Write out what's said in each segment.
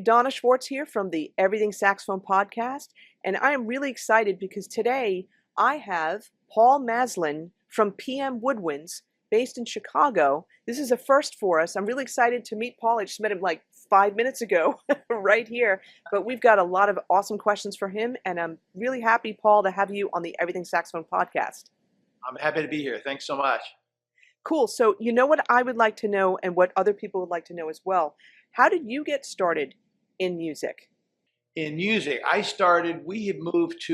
Donna Schwartz here from the Everything Saxophone podcast, and I am really excited because today I have Paul Maslin from PM Woodwinds, based in Chicago. This is a first for us. I'm really excited to meet Paul. I just met him like 5 minutes ago right here, but we've got a lot of awesome questions for him, and I'm really happy, Paul, to have you on the Everything Saxophone podcast. I'm happy to be here. Thanks so much. Cool. So you know what I would like to know and what other people would like to know as well. How did you get started in music? In music, we moved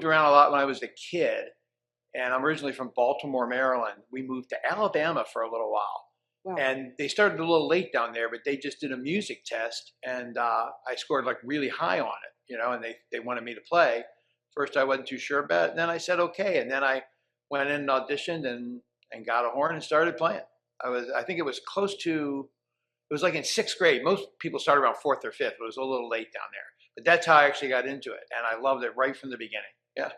around a lot when I was a kid, and I'm originally from Baltimore, Maryland. We moved to Alabama for a little while. Wow. And they started a little late down there, but they just did a music test, and I scored like really high on it, and they wanted me to play. First, I wasn't too sure about it, and then I said okay, and then I went in and auditioned and got a horn and started playing. I think it was like in 6th grade. Most people start around 4th or 5th. It was a little late down there, but that's how I actually got into it, and I loved it right from the beginning. Yeah.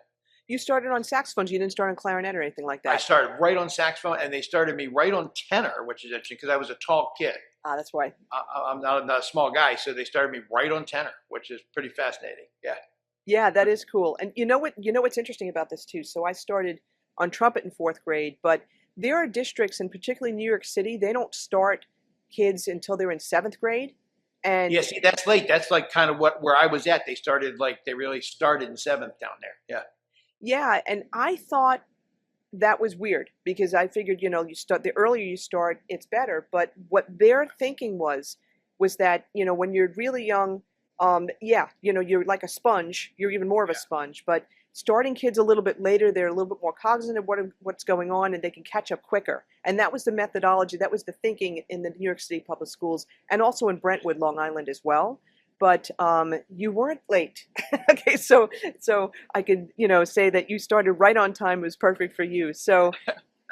You started on saxophones. You didn't start on clarinet or anything like that. I started right on saxophone, and they started me right on tenor, which is interesting because I was a tall kid. Ah, that's why. I'm not a small guy, so they started me right on tenor, which is pretty fascinating. Yeah. Yeah, that is cool. And you know what's interesting about this too. So I started on trumpet in 4th grade, but there are districts, and particularly New York City, they don't start kids until they're in 7th grade. And yeah, see, that's late. That's like kind of where I was at. They really started in 7th down there. Yeah. Yeah, and I thought that was weird because I figured, the earlier you start, it's better. But what their thinking was that, when you're really young, you're like a sponge. You're even more of a sponge. But starting kids a little bit later, they're a little bit more cognizant of what's going on, and they can catch up quicker. And that was the methodology. That was the thinking in the New York City public schools, and also in Brentwood, Long Island as well. But you weren't late. Okay, so I could say that you started right on time. It was perfect for you. So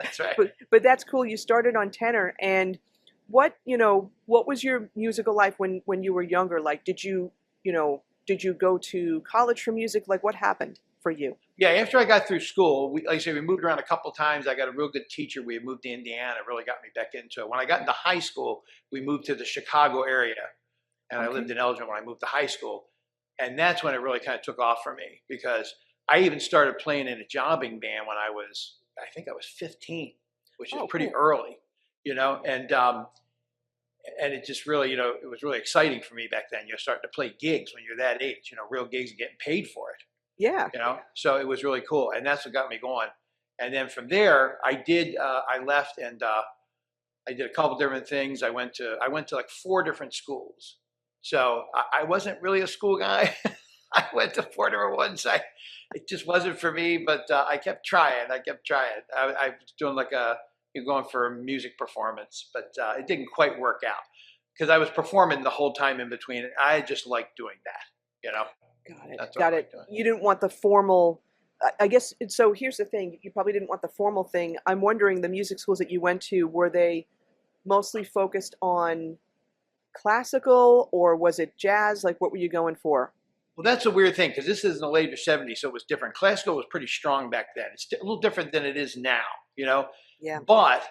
that's right. But that's cool. You started on tenor, and what was your musical life when you were younger? Like, did you go to college for music? Like, what happened for you? Yeah, after I got through school, like I said, we moved around a couple times. I got a real good teacher. We had moved to Indiana. It really got me back into it. When I got into high school, we moved to the Chicago area. And I lived in Elgin when I moved to high school. And that's when it really kind of took off for me, because I even started playing in a jobbing band when I think I was 15, which is pretty early, and it just really, it was really exciting for me back then. You're starting to play gigs when you're that age, real gigs and getting paid for it. Yeah. So it was really cool. And that's what got me going. And then from there, I left and I did a couple different things. I went to like 4 different schools. So I wasn't really a school guy. I went to 4 different ones. It just wasn't for me, but I kept trying. I was doing going for a music performance, but it didn't quite work out because I was performing the whole time in between. I just liked doing that, Got it. That's Got it. You didn't want the formal, I guess. So here's the thing. You probably didn't want the formal thing. I'm wondering, the music schools that you went to, were they mostly focused on classical, or was it jazz? Like, what were you going for? Well, that's a weird thing because this is in the later 70s, so it was different. Classical was pretty strong back then. It's a little different than it is now, Yeah. But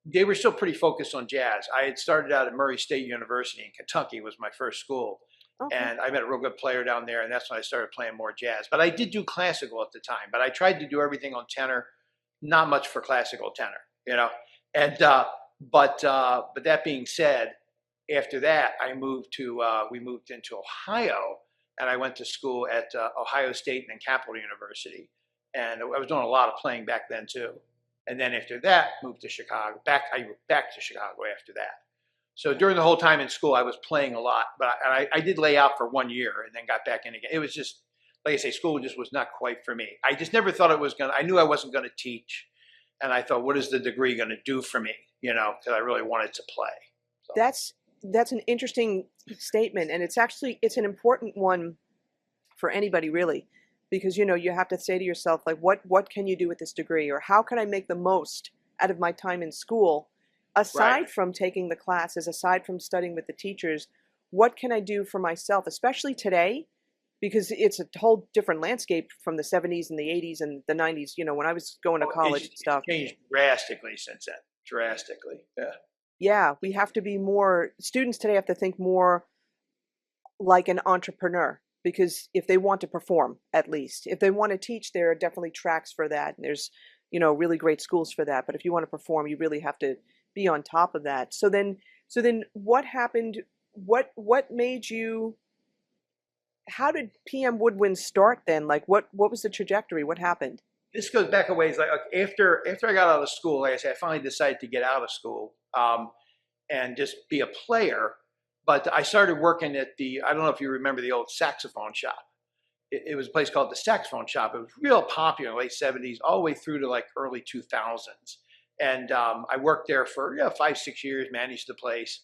they were still pretty focused on jazz. I had started out at Murray State University in Kentucky, was my first school. Okay. And I met a real good player down there, and that's when I started playing more jazz. But I did do classical at the time, but I tried to do everything on tenor, not much for classical tenor, And but that being said, after that, we moved into Ohio, and I went to school at Ohio State and then Capital University. And I was doing a lot of playing back then too. And then after that, moved to Chicago. I moved back to Chicago after that. So during the whole time in school, I was playing a lot, but I did lay out for 1 year and then got back in again. It was just, like I say, school just was not quite for me. I just never thought I knew I wasn't going to teach. And I thought, what is the degree going to do for me? Because I really wanted to play. So. That's an interesting statement, and it's an important one for anybody, really, because you have to say to yourself, like, what can you do with this degree, or how can I make the most out of my time in school, aside from taking the classes, aside from studying with the teachers? What can I do for myself, especially today, because it's a whole different landscape from the 70s and the 80s and the 90s, when I was going to college and stuff. It's changed drastically since then. Drastically. Yeah. Yeah, we have to be more, students today have to think more like an entrepreneur, because if they want to perform, at least if they want to teach, there are definitely tracks for that, and there's really great schools for that. But if you want to perform, you really have to be on top of that. So then what happened? What made you? How did PM Woodwind start then? Like what was the trajectory? What happened? This goes back a ways. Like after I got out of school, like I said, I finally decided to get out of school and just be a player. But I started working at I don't know if you remember the old saxophone shop. It was a place called the Saxophone Shop. It was real popular in the late 70s, all the way through to like early 2000s. And I worked there for 5-6 years, managed the place.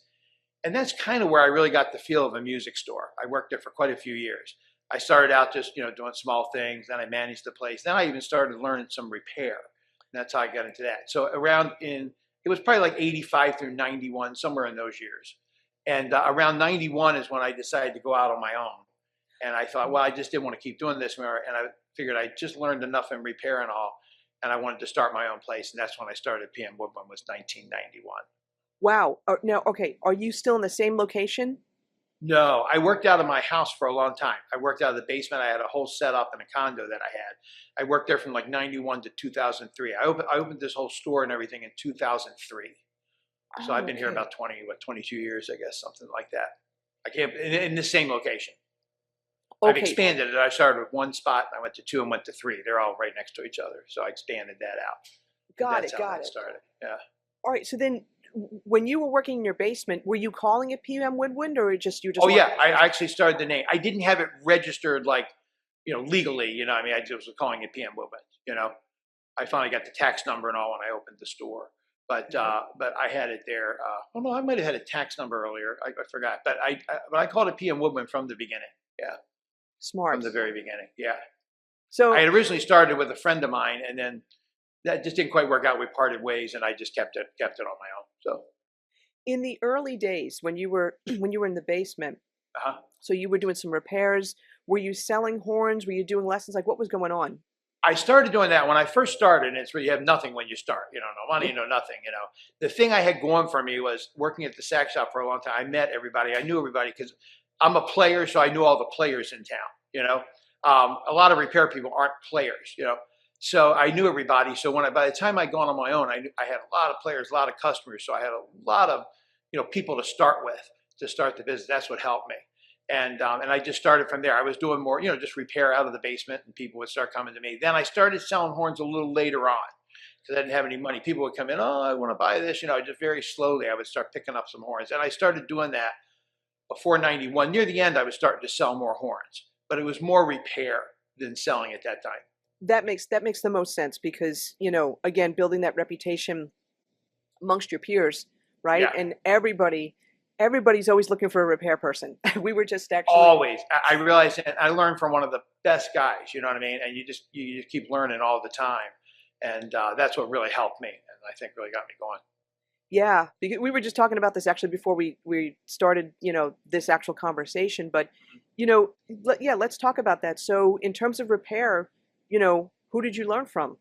And that's kind of where I really got the feel of a music store. I worked there for quite a few years. I started out just, doing small things. Then I managed the place. Then I even started learning some repair. And that's how I got into that. So it was probably like 85 through 91, somewhere in those years. And around 91 is when I decided to go out on my own. And I thought, well, I just didn't want to keep doing this more. And I figured I just learned enough in repair and all. And I wanted to start my own place. And that's when I started PM Woodwind, was 1991. Wow. Now, okay, are you still in the same location? No, I worked out of my house for a long time. I worked out of the basement. I had a whole setup in a condo that I had. I worked there from like 91 to 2003. I opened this whole store and everything in 2003. So I've been here about 22 years, I guess, something like that. I can't in the same location. I've expanded it. I started with one spot, I went to 2 and went to 3. They're all right next to each other. So I expanded that out. Got That's it. how Got that it. started. Yeah. All right. So then, when you were working in your basement, were you calling it PM Woodwind, or just you just? Oh yeah, I actually started the name. I didn't have it registered like, legally. I mean, I just was calling it PM Woodwind. I finally got the tax number and all when I opened the store. But I had it there. Oh no, I might have had a tax number earlier. I forgot. But I called it PM Woodwind from the beginning. Yeah. Smart. From the very beginning. Yeah. So I had originally started with a friend of mine, and then that just didn't quite work out. We parted ways, and I just kept it on my own. So in the early days, when you were in the basement, uh-huh. So you were doing some repairs. Were you selling horns? Were you doing lessons? Like, what was going on? I started doing that when I first started. And it's where you have nothing when you start. No money, no nothing. The thing I had going for me was working at the sax shop for a long time. I met everybody. I knew everybody because I'm a player, so I knew all the players in town. A lot of repair people aren't players. So I knew everybody. So by the time I'd gone on my own, I had a lot of players, a lot of customers. So I had a lot of people to start with to start the business. That's what helped me. And I just started from there. I was doing more, just repair out of the basement, and people would start coming to me. Then I started selling horns a little later on because I didn't have any money. People would come in, oh, I want to buy this. Just very slowly I would start picking up some horns. And I started doing that before 91. Near the end, I was starting to sell more horns, but it was more repair than selling at that time. That makes the most sense because, again, building that reputation amongst your peers, right? Yeah. And everybody's always looking for a repair person. We were just actually always. I realized, and I learned from one of the best guys. You know what I mean? And you just keep learning all the time, and that's what really helped me, and I think really got me going. Yeah, because we were just talking about this actually before we started, this actual conversation. But, let's talk about that. So, in terms of repair, who did you learn from?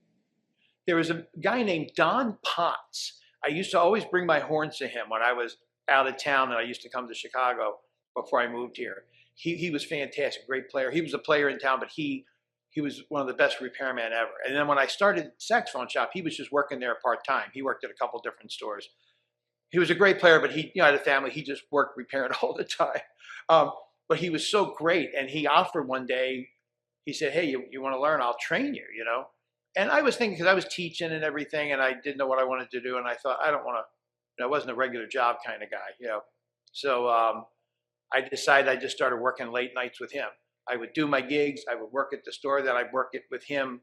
There was a guy named Don Potts. I used to always bring my horns to him when I was out of town, and I used to come to Chicago before I moved here. He was fantastic, great player. He was a player in town, but he was one of the best repairmen ever. And then when I started Saxophone Shop, he was just working there part-time. He worked at a couple different stores. He was a great player, but he had a family. He just worked repairing all the time. But he was so great, and he offered one day, he said, hey, you want to learn? I'll train you, And I was thinking, because I was teaching and everything, and I didn't know what I wanted to do, and I thought, I don't want to, I wasn't a regular job kind of guy, So I decided I just started working late nights with him. I would do my gigs. I would work at the store. Then I'd work it with him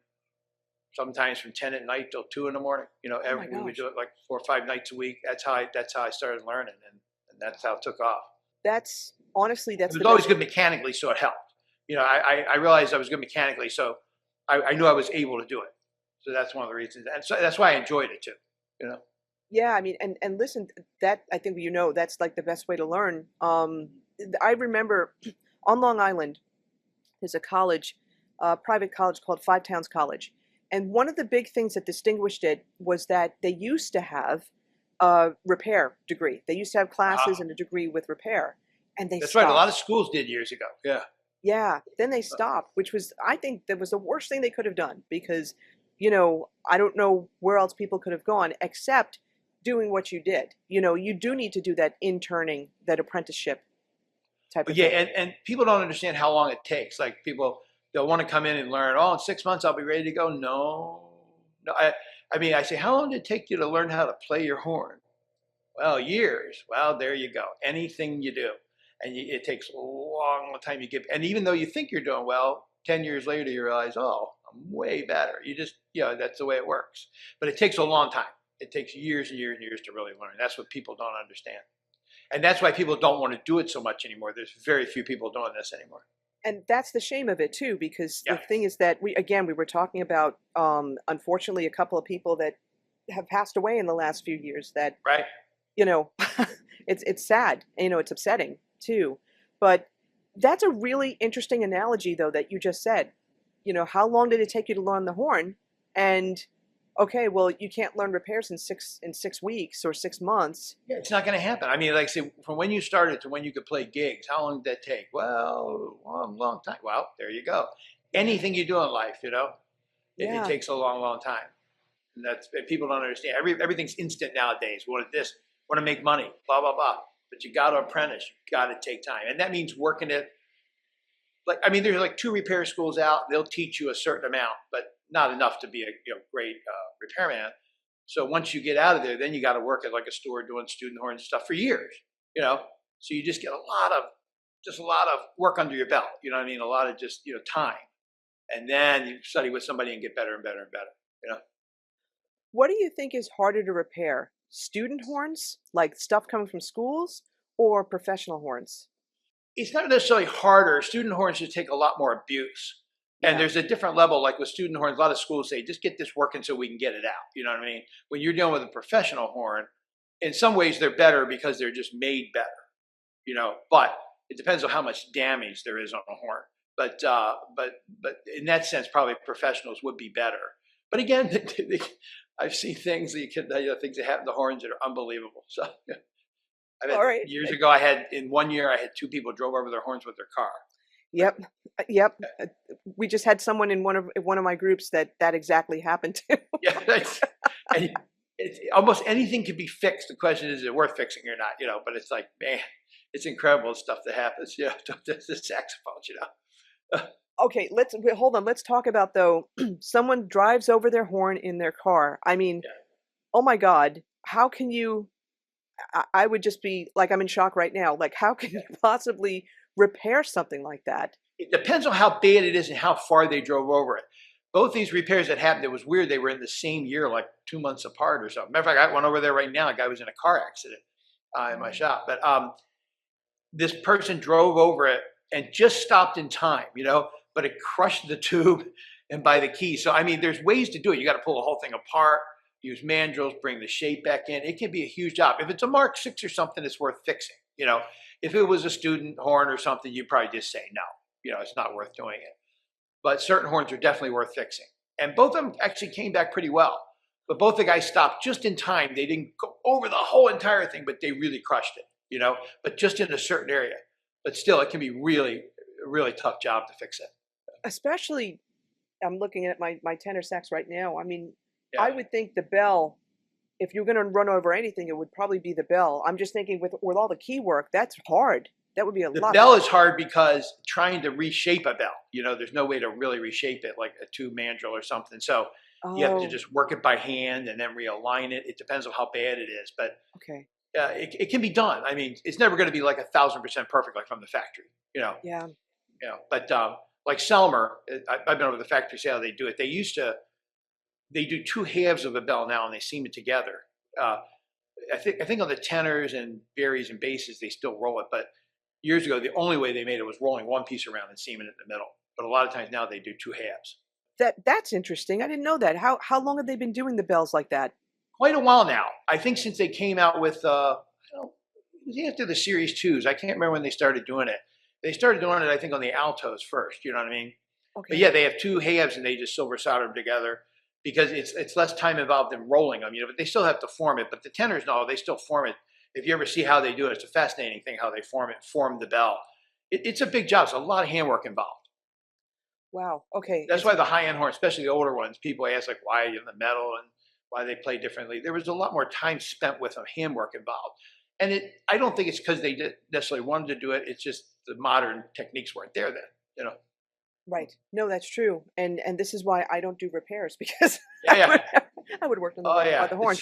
sometimes from 10 at night till 2 in the morning. We would do it like 4 or 5 nights a week. That's how I started learning, and that's how it took off. That's honestly, it was always good mechanically, so it helped. I realized I was good mechanically, so I knew I was able to do it. So that's one of the reasons. And so that's why I enjoyed it too, Yeah, I mean, and listen, that I think that's like the best way to learn. I remember on Long Island, there's a college, private college called Five Towns College, and one of the big things that distinguished it was that they used to have a repair degree. They used to have classes and a degree with repair, And they That's right. A lot of stopped. schools did years ago. Yeah. Yeah, then they stopped, which was, I think, that was the worst thing they could have done because, I don't know where else people could have gone except doing what you did. You do need to do that interning, that apprenticeship type But of yeah, thing. and people don't understand how long it takes. Like people, they'll want to come in and learn. Oh, in 6 months I'll be ready to go. No, no. I mean, I say, how long did it take you to learn how to play your horn? Well, years. Well, there you go. Anything you do, and it takes a long time you get. And even though you think you're doing well, 10 years later you realize, oh, I'm way better. You just, that's the way it works. But it takes a long time. It takes years and years and years to really learn. That's what people don't understand. And that's why people don't want to do it so much anymore. There's very few people doing this anymore. And that's the shame of it too, because the Yeah. thing is that we were talking about, unfortunately, a couple of people that have passed away in the last few years that, Right. it's sad, it's upsetting too. But that's a really interesting analogy though, that you just said. How long did it take you to learn the horn? And okay, well, you can't learn repairs in 6 weeks or 6 months. Yeah, it's not going to happen. I mean, like I say, from when you started to when you could play gigs, how long did that take? Well, long time. Well, there you go. Anything you do in life, it Yeah. takes a long, long time. And people don't understand. Everything's instant nowadays. Want to make money, blah, blah, blah. But you got to apprentice. You got to take time. And that means working it. There's like 2 repair schools out. They'll teach you a certain amount, but not enough to be a great repairman. So once you get out of there, then you got to work at like a store doing student horn stuff for years. So you just get a lot of work under your belt. You know what I mean? A lot of just time, and then you study with somebody and get better and better and better. What do you think is harder to repair? Student horns, like stuff coming from schools, or professional horns? It's not necessarily harder. Student horns just take a lot more abuse. And Yeah. there's a different level, like with student horns, a lot of schools say, just get this working so we can get it out. You know what I mean? When you're dealing with a professional horn, in some ways they're better because they're just made better, but it depends on how much damage there is on a horn. But in that sense, probably professionals would be better. But again, I've seen things that things that happen to horns that are unbelievable. So All right. years ago, in 1 year, I had 2 people drove over their horns with their car. Yep. Yep. We just had someone in one of my groups that exactly happened to. Yeah, and almost anything can be fixed. The question is it worth fixing or not? But it's like, man, it's incredible stuff that happens. The saxophones. Okay, hold on. Let's talk about though. Someone drives over their horn in their car. I mean, Yeah. oh my God, how can you? I would just be like, I'm in shock right now. Like, how can you possibly repair something like that? It depends on how bad it is and how far they drove over it. Both these repairs that happened, it was weird. They were in the same year, like 2 months apart or something. Matter of fact, I got one over there right now. A guy was in a car accident in my shop. But this person drove over it and just stopped in time, but it crushed the tube and by the key. So, there's ways to do it. You got to pull the whole thing apart, use mandrels, bring the shape back in. It can be a huge job. If it's a Mark 6 or something, it's worth fixing. If it was a student horn or something, you'd probably just say no. It's not worth doing it. But certain horns are definitely worth fixing. And both of them actually came back pretty well. But both the guys stopped just in time. They didn't go over the whole entire thing, but they really crushed it, but just in a certain area. But still, it can be really, really tough job to fix it. Especially, I'm looking at my tenor sax right now. Yeah. I would think the bell, if you're going to run over anything, it would probably be the bell. I'm just thinking with all the key work, that's hard. That would be a The lot. bell is hard because trying to reshape a bell, there's no way to really reshape it like a tube mandrel or something. So you have to just work it by hand and then realign it. It depends on how bad it is, but Okay. It can be done. It's never going to be like 1,000% perfect, like from the factory, Yeah. But like Selmer, I've been over the factory, see how they do it. They do 2 halves of a bell now and they seam it together. I think on the tenors and berries and basses, they still roll it, but years ago, the only way they made it was rolling one piece around and seaming it in the middle. But a lot of times now they do 2 halves. That's interesting. I didn't know that. How long have they been doing the bells like that? Quite a while now. I think since they came out with, it was after the Series 2s. I can't remember when they started doing it. They started doing it, I think, on the altos first. You know what I mean? Okay. But yeah, they have 2 halves and they just silver solder them together because it's less time involved in rolling them, but they still have to form it. But the tenors, no, they still form it. If you ever see how they do it, it's a fascinating thing how they form the bell. It's a big job. It's a lot of handwork involved. Wow. Okay. That's why the high-end horns, especially the older ones, people ask like why in the metal and why they play differently. There was a lot more time spent with some handwork involved. And I don't think it's because they necessarily wanted to do it. It's just the modern techniques weren't there then, you know. Right. No, that's true. And this is why I don't do repairs, because Yeah. I would have worked on Oh the, yeah. by the horn.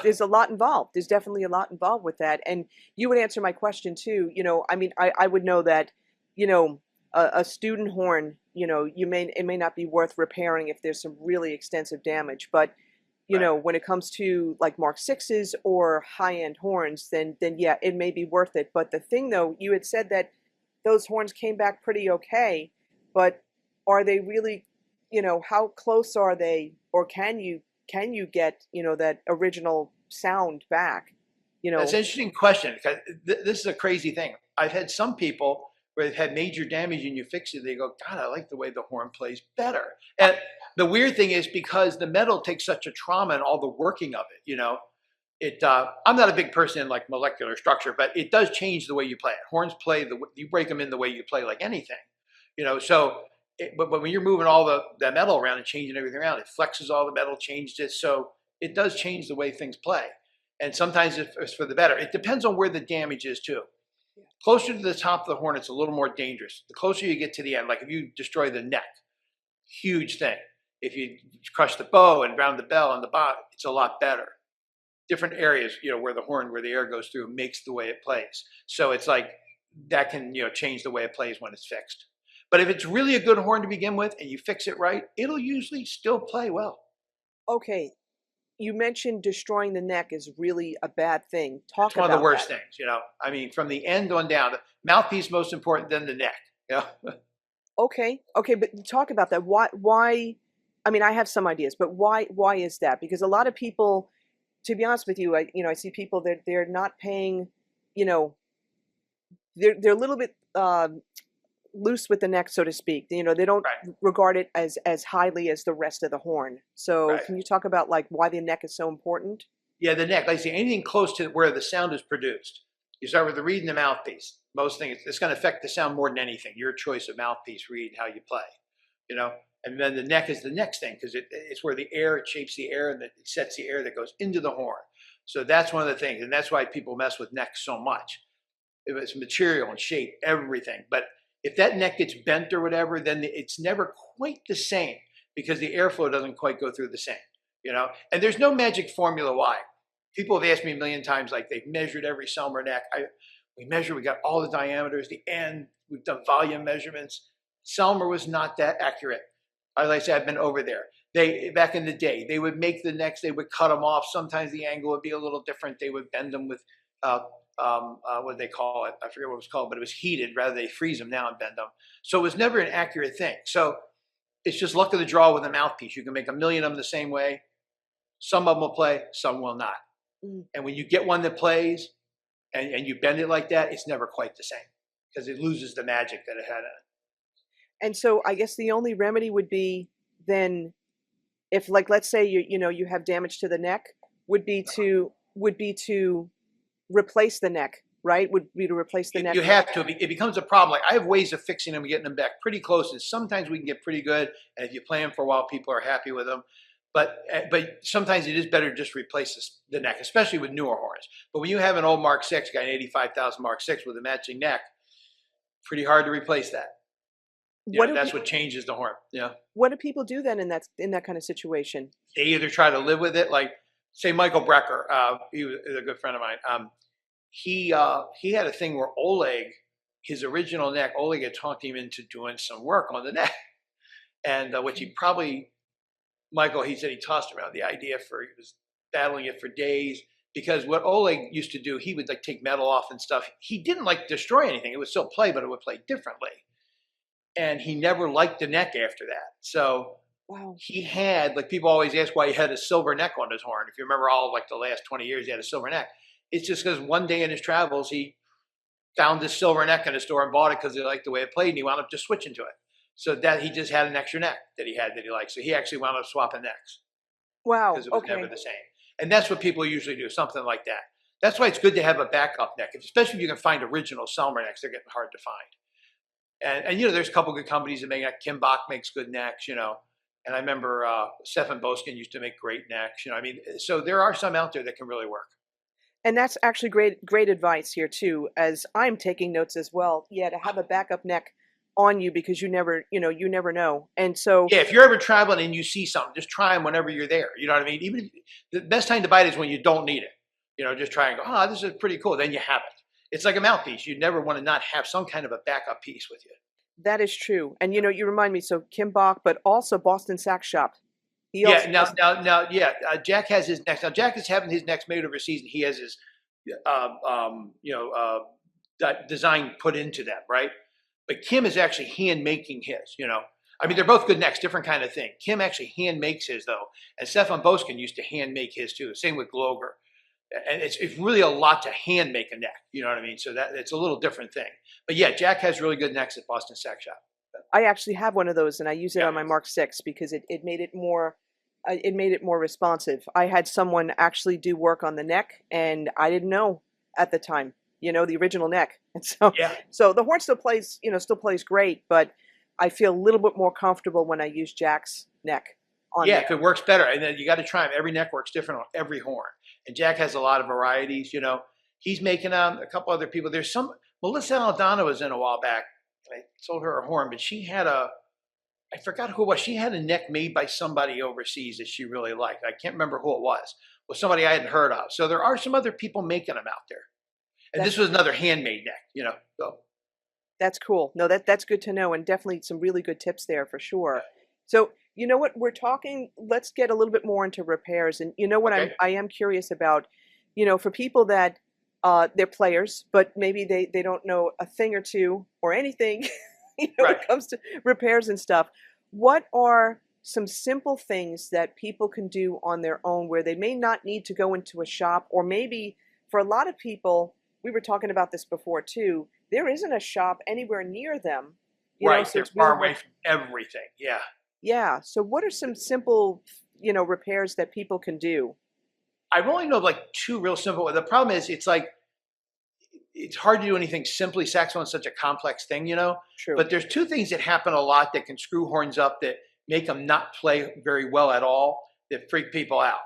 There's a lot involved. There's definitely a lot involved with that. And you would answer my question too. You know, I mean, I would know that, you know, a student horn, you know, it may not be worth repairing if there's some really extensive damage, but you Right. know, when it comes to like Mark Sixes or high-end horns, then yeah, it may be worth it. But the thing though, you had said that those horns came back pretty okay, but are they really, you know, how close are they, or can you get, you know, that original sound back? You know, That's an interesting question because this is a crazy thing. I've had some people where they've had major damage and you fix it, they go, God, I like the way the horn plays better. And the weird thing is because the metal takes such a trauma and all the working of it, you know, I'm not a big person in like molecular structure, but it does change the way you play it. Horns play, you break them in the way you play like anything, you know, so, but when you're moving all the metal around and changing everything around, it flexes all the metal, changed it. So it does change the way things play. And sometimes it's for the better. It depends on where the damage is too. Closer to the top of the horn, it's a little more dangerous. The closer you get to the end, like if you destroy the neck, huge thing. If you crush the bow and round the bell on the bottom, it's a lot better. Different areas, you know, where the air goes through makes the way it plays. So it's like that can, you know, change the way it plays when it's fixed. But if it's really a good horn to begin with and you fix it right, it'll usually still play well. okay, you mentioned destroying the neck is really a bad thing. Talk It's one about of the worst that. things, you know. I mean, from the end on down, the mouthpiece most important, then the neck. You know? Okay, okay, but talk about that. Why? I mean, I have some ideas, but why is that? Because a lot of people, to be honest with you, I see people that they're not paying, you know, they're a little bit loose with the neck, so to speak. You know, they don't Right. regard it as highly as the rest of the horn. So, Right. can you talk about like why the neck is so important? Yeah, the neck. Like I say, anything close to where the sound is produced. You start with the reed and the mouthpiece. Most things, it's going to affect the sound more than anything. Your choice of mouthpiece, reed, how you play, you know. And then the neck is the next thing because it's where the air, it shapes the air and it sets the air that goes into the horn. So that's one of the things, and that's why people mess with necks so much. It's material and shape, everything. But if that neck gets bent or whatever, then it's never quite the same because the airflow doesn't quite go through the same, you know. And there's no magic formula why. People have asked me a million times, like they've measured every Selmer neck. We got all the diameters, the end, we've done volume measurements. Selmer was not that accurate. Like I said, I've been over there. Back in the day, they would make the necks, they would cut them off. Sometimes the angle would be a little different. They would bend them with, what they call it? I forget what it was called, but it was heated rather they freeze them now and bend them. So it was never an accurate thing. So it's just luck of the draw with a mouthpiece. You can make a million of them the same way. Some of them will play, some will not. Mm. And when you get one that plays and you bend it like that, it's never quite the same because it loses the magic that it had in it. And so, I guess the only remedy would be then, if like let's say you have damage to the neck, would be to replace the neck, right? Would be to replace the neck. You have to. It becomes a problem. Like I have ways of fixing them and getting them back pretty close. And sometimes we can get pretty good. And if you play them for a while, people are happy with them. But sometimes it is better to just replace the neck, especially with newer horns. But when you have an old Mark 6, got an 85,000 Mark 6 with a matching neck, pretty hard to replace that. That's what changes the horn. Yeah. What do people do then in that kind of situation? They either try to live with it, like say Michael Brecker, he was a good friend of mine. He had a thing where Oleg, his original neck, Oleg had talked him into doing some work on the neck, and which he probably, Michael, he said he tossed around the idea he was battling it for days because what Oleg used to do, he would like take metal off and stuff. He didn't like destroy anything; it would still play, but it would play differently. And he never liked the neck after that. So wow. He had, like people always ask why he had a silver neck on his horn. If you remember all like the last 20 years, he had a silver neck. It's just because one day in his travels, he found this silver neck in a store and bought it because he liked the way it played and he wound up just switching to it. So that he just had an extra neck that he liked. So he actually wound up swapping necks. Wow. Because it was never the same. And that's what people usually do, something like that. That's why it's good to have a backup neck, especially if you can find original Selmer necks. They're getting hard to find. And there's a couple good companies that make neck. Kimbach makes good necks, And I remember Stefan Boskin used to make great necks. So there are some out there that can really work. And that's actually great advice here too, as I'm taking notes as well. Yeah, to have a backup neck on you, because you never know. And so yeah, if you're ever traveling and you see something, just try them whenever you're there. You know what I mean? Even the best time to buy it is when you don't need it. Just try and go, oh, this is pretty cool. Then you have it. It's like a mouthpiece. You never want to not have some kind of a backup piece with you. that is true. And you remind me, so Kim Bach, but also Boston Sax Shop. Yeah, Jack has his necks. Now Jack is having his necks made overseas, and he has his, design put into them, right? But Kim is actually hand making his. They're both good necks, different kind of thing. Kim actually hand makes his though, and Stefan Boskin used to hand make his too. Same with Gloger, and it's really a lot to hand make a neck. You know what I mean? So that it's a little different thing. But yeah, Jack has really good necks at Boston Sax Shop. I actually have one of those, and I use it on my Mark 6 because it made it more responsive. I had someone actually do work on the neck, and I didn't know at the time, the original neck. And so the horn still plays great, but I feel a little bit more comfortable when I use Jack's neck on there. If it works better, and then you got to try them. Every neck works different on every horn, and Jack has a lot of varieties. He's making a couple other people. There's some Melissa Aldana was in a while back. I sold her a horn, but she had I forgot who it was. She had a neck made by somebody overseas that she really liked. I can't remember who it was. Well, somebody I hadn't heard of. So there are some other people making them out there. And this was another handmade neck, so. That's cool. No, that's good to know, and definitely some really good tips there for sure. So you know what we're talking, let's get a little bit more into repairs. And what I am curious about, for people that they're players, but maybe they don't know a thing or two or anything when it comes to repairs and stuff. What are some simple things that people can do on their own where they may not need to go into a shop, or maybe for a lot of people, we were talking about this before too, there isn't a shop anywhere near them. So they're far away from everything. Yeah. Yeah. So what are some simple, repairs that people can do? I've only known like two real simple. The problem is it's hard to do anything simply. Saxophone is such a complex thing, True. But there's two things that happen a lot that can screw horns up that make them not play very well at all, that freak people out,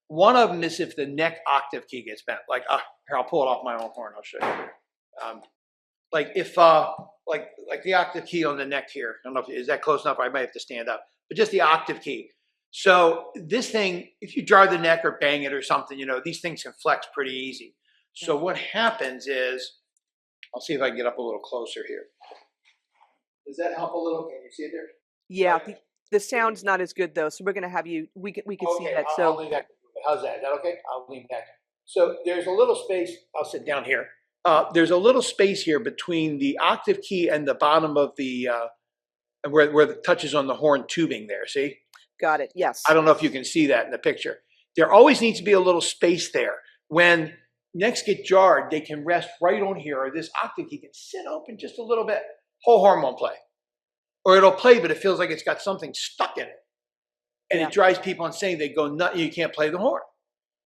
One of them is if the neck octave key gets bent. Like, here, I'll pull it off my own horn. I'll show you here. Like if, like the octave key on the neck here. I don't know is that close enough? I might have to stand up. But just the octave key. So this thing, if you jar the neck or bang it or something, these things can flex pretty easy. So what happens is, I'll see if I can get up a little closer here. Does that help a little? Can you see it there? Yeah, the sound's not as good though, so we're going to have you. We can see that. I'll leave that. How's that? Is that okay? I'll leave that. So there's a little space. I'll sit down here. There's a little space here between the octave key and the bottom of the where it touches on the horn tubing there. See? Got it. Yes. I don't know if you can see that in the picture. There always needs to be a little space there. When necks get jarred, they can rest right on here, or this octave key can sit open just a little bit. Whole horn won't play. Or it'll play, but it feels like it's got something stuck in it. And it drives people insane. They go nuts, you can't play the horn.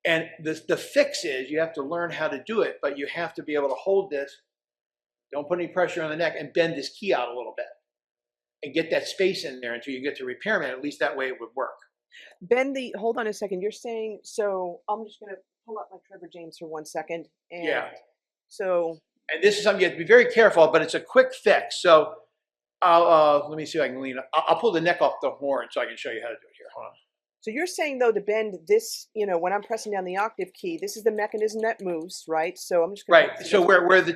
And the fix is you have to learn how to do it, but you have to be able to hold this, don't put any pressure on the neck, and bend this key out a little bit. And get that space in there until you get to repairman. At least that way it would work. Hold on a second. You're saying, so I'm just going to pull up my Trevor James for 1 second. And so. And this is something you have to be very careful, but it's a quick fix. So let me see if I can lean. I'll pull the neck off the horn so I can show you how to do it here. Hold on. So you're saying though to bend this, when I'm pressing down the octave key, this is the mechanism that moves, right? So I'm just going to. So where the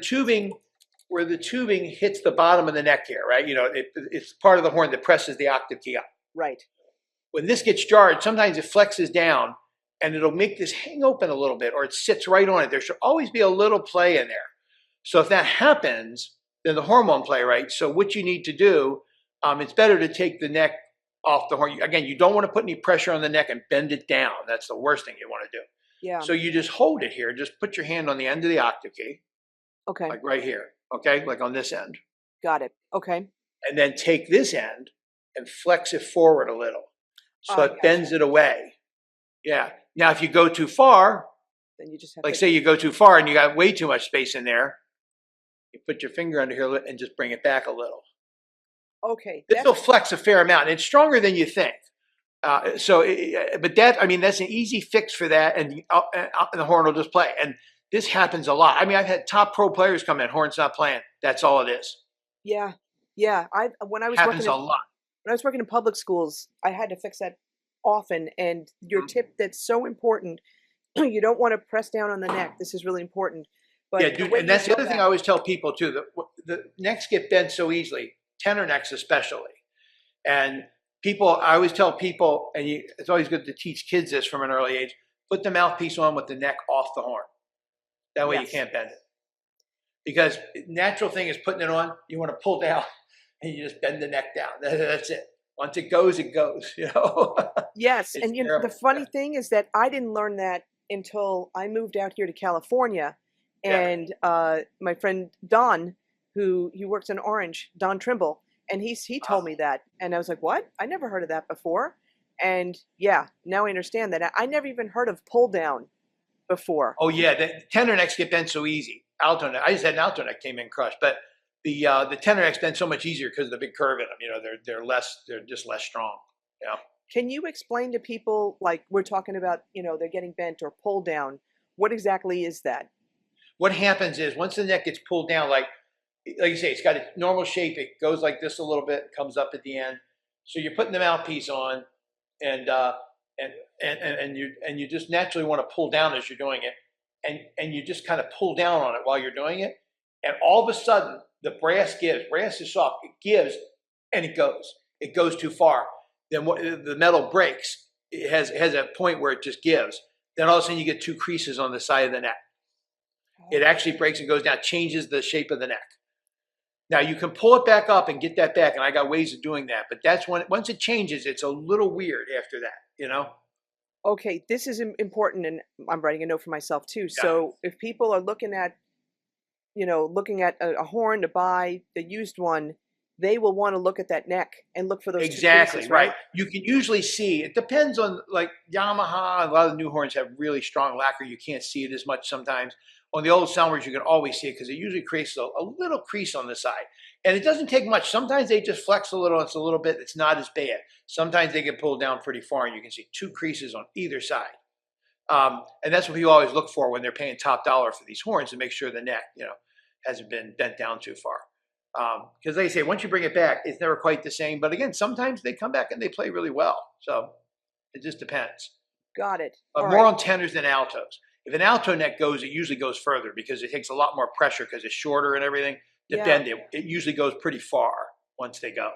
tubing hits the bottom of the neck here, right? It's part of the horn that presses the octave key up. Right. When this gets jarred, sometimes it flexes down and it'll make this hang open a little bit, or it sits right on it. There should always be a little play in there. So if that happens, then the horn won't play right. So what you need to do, it's better to take the neck off the horn. Again, you don't want to put any pressure on the neck and bend it down. That's the worst thing you want to do. Yeah. So you just hold it here. Just put your hand on the end of the octave key. Okay. Like right here. Okay, like on this end. Got it. Okay. And then take this end and flex it forward a little. So it bends it away. Yeah. Now, if you go too far, Then you just have Like to. say you go too far and you got way too much space in there, you put your finger under here and just bring it back a little. Okay, This will flex a fair amount. It's stronger than you think. But that's an easy fix for that, and the horn will just play. And this happens a lot. I mean, I've had top pro players come in, horn's not playing. That's all it is. yeah, yeah. When I was Happens working a lot. when I was working in public schools, I had to fix that often. And your tip that's so important, you don't want to press down on the neck. This is really important. But Yeah, the dude, way and you that's the go other thing back- I always tell people too. The necks get bent so easily, tenor necks especially. And I always tell people, and it's always good to teach kids this from an early age, put the mouthpiece on with the neck off the horn. That way you Yes. can't bend it. Because natural thing is putting it on, you want to pull down and you just bend the neck down. That's it. Once it goes, you know? Yes, It's and the terrible. funny thing is that I didn't learn that until I moved out here to California, Yeah. and my friend Don, he works in Orange, Don Trimble, and he told me that, and I was like, what? I never heard of that before, and yeah, now I understand that. I never even heard of pull down before. Oh yeah, the tenor necks get bent so easy. Alto neck, I just had an alto neck came in crushed, but the tenor necks bend so much easier because of the big curve in them. You know, they're just less strong. You know? Can you explain to people, like we're talking about, they're getting bent or pulled down? What exactly is that? What happens is once the neck gets pulled down, like you say, it's got a normal shape. It goes like this a little bit, comes up at the end. So you're putting the mouthpiece on, and you just naturally want to pull down as you're doing it, and you just kind of pull down on it while you're doing it, and all of a sudden the brass gives. Brass is soft. It gives, and it goes. It goes too far. Then the metal breaks. It has a point where it just gives. Then all of a sudden you get two creases on the side of the neck. It actually breaks and goes down, changes the shape of the neck. Now you can pull it back up and get that back, and I got ways of doing that. But that's once it changes, it's a little weird after that, you know? Okay, this is important, and I'm writing a note for myself too. Yeah. So if people are looking at a horn to buy, the used one, they will want to look at that neck and look for those Exactly, two creases, right? You can usually see, it depends on, like Yamaha, a lot of the new horns have really strong lacquer. You can't see it as much sometimes. On the old Selmers, you can always see it because it usually creates a little crease on the side. And it doesn't take much. Sometimes they just flex a little. It's a little bit. It's not as bad. Sometimes they get pulled down pretty far, and you can see two creases on either side. And that's what you always look for when they're paying top dollar for these horns, to make sure the neck, hasn't been bent down too far. Because they say once you bring it back, it's never quite the same. But again, sometimes they come back and they play really well. So it just depends. Got it. But All more right. on tenors than altos. If an alto neck goes, it usually goes further because it takes a lot more pressure because it's shorter and everything to Yeah. bend it. It usually goes pretty far once they go.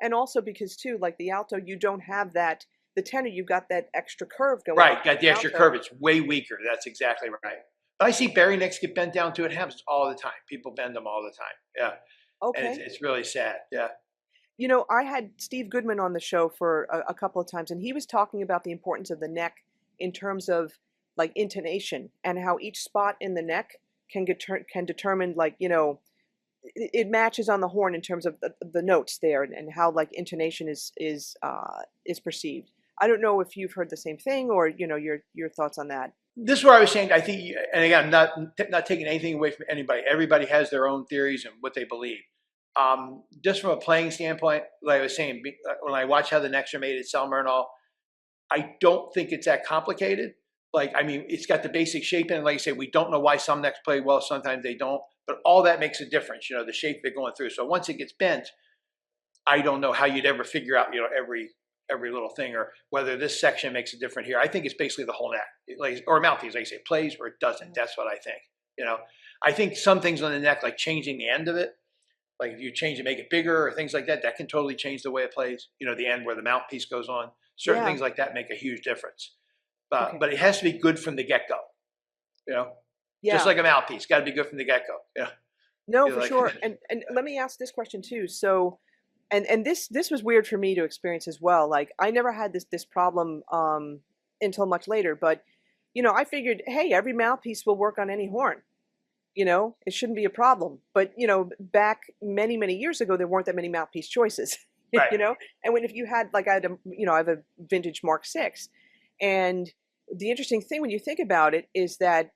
And also because too, like the alto, you don't have that. The tenor, you've got that extra curve going. Right, on. got the extra Alto. curve. It's way weaker. That's exactly right. But I see Barry necks get bent down too. It happens all the time. People bend them all the time. Yeah. Okay. And it's really sad. Yeah. I had Steve Goodman on the show for a couple of times, and he was talking about the importance of the neck in terms of like intonation and how each spot in the neck can determine, like, it matches on the horn in terms of the notes there, and how like intonation is perceived. I don't know if you've heard the same thing, or your thoughts on that. This is where I was saying, I think, and again, I'm not taking anything away from anybody. Everybody has their own theories and what they believe. Just from a playing standpoint, like I was saying, when I watch how the necks are made at Selmer and all, I don't think it's that complicated. Like, I mean, it's got the basic shape in it. Like I say, we don't know why some necks play well, sometimes they don't, but all that makes a difference, the shape they're going through. So once it gets bent, I don't know how you'd ever figure out, every little thing, or whether this section makes a difference here. I think it's basically the whole neck, like, or mouthpiece, like I say, plays or it doesn't. That's what I think. I think some things on the neck, like changing the end of it, like if you change it, make it bigger or things like that, that can totally change the way it plays. The end where the mouthpiece goes on. Certain Yeah. things like that make a huge difference. Okay. But it has to be good from the get-go. Yeah. Just like a mouthpiece, got to be good from the get-go. Yeah. No, You're for like- sure. And let me ask this question too. So, and this was weird for me to experience as well. Like, I never had this problem until much later. But I figured, hey, every mouthpiece will work on any horn. It shouldn't be a problem. But back many years ago, there weren't that many mouthpiece choices. Right. And if you had, like, I have a vintage Mark VI, and the interesting thing when you think about it is that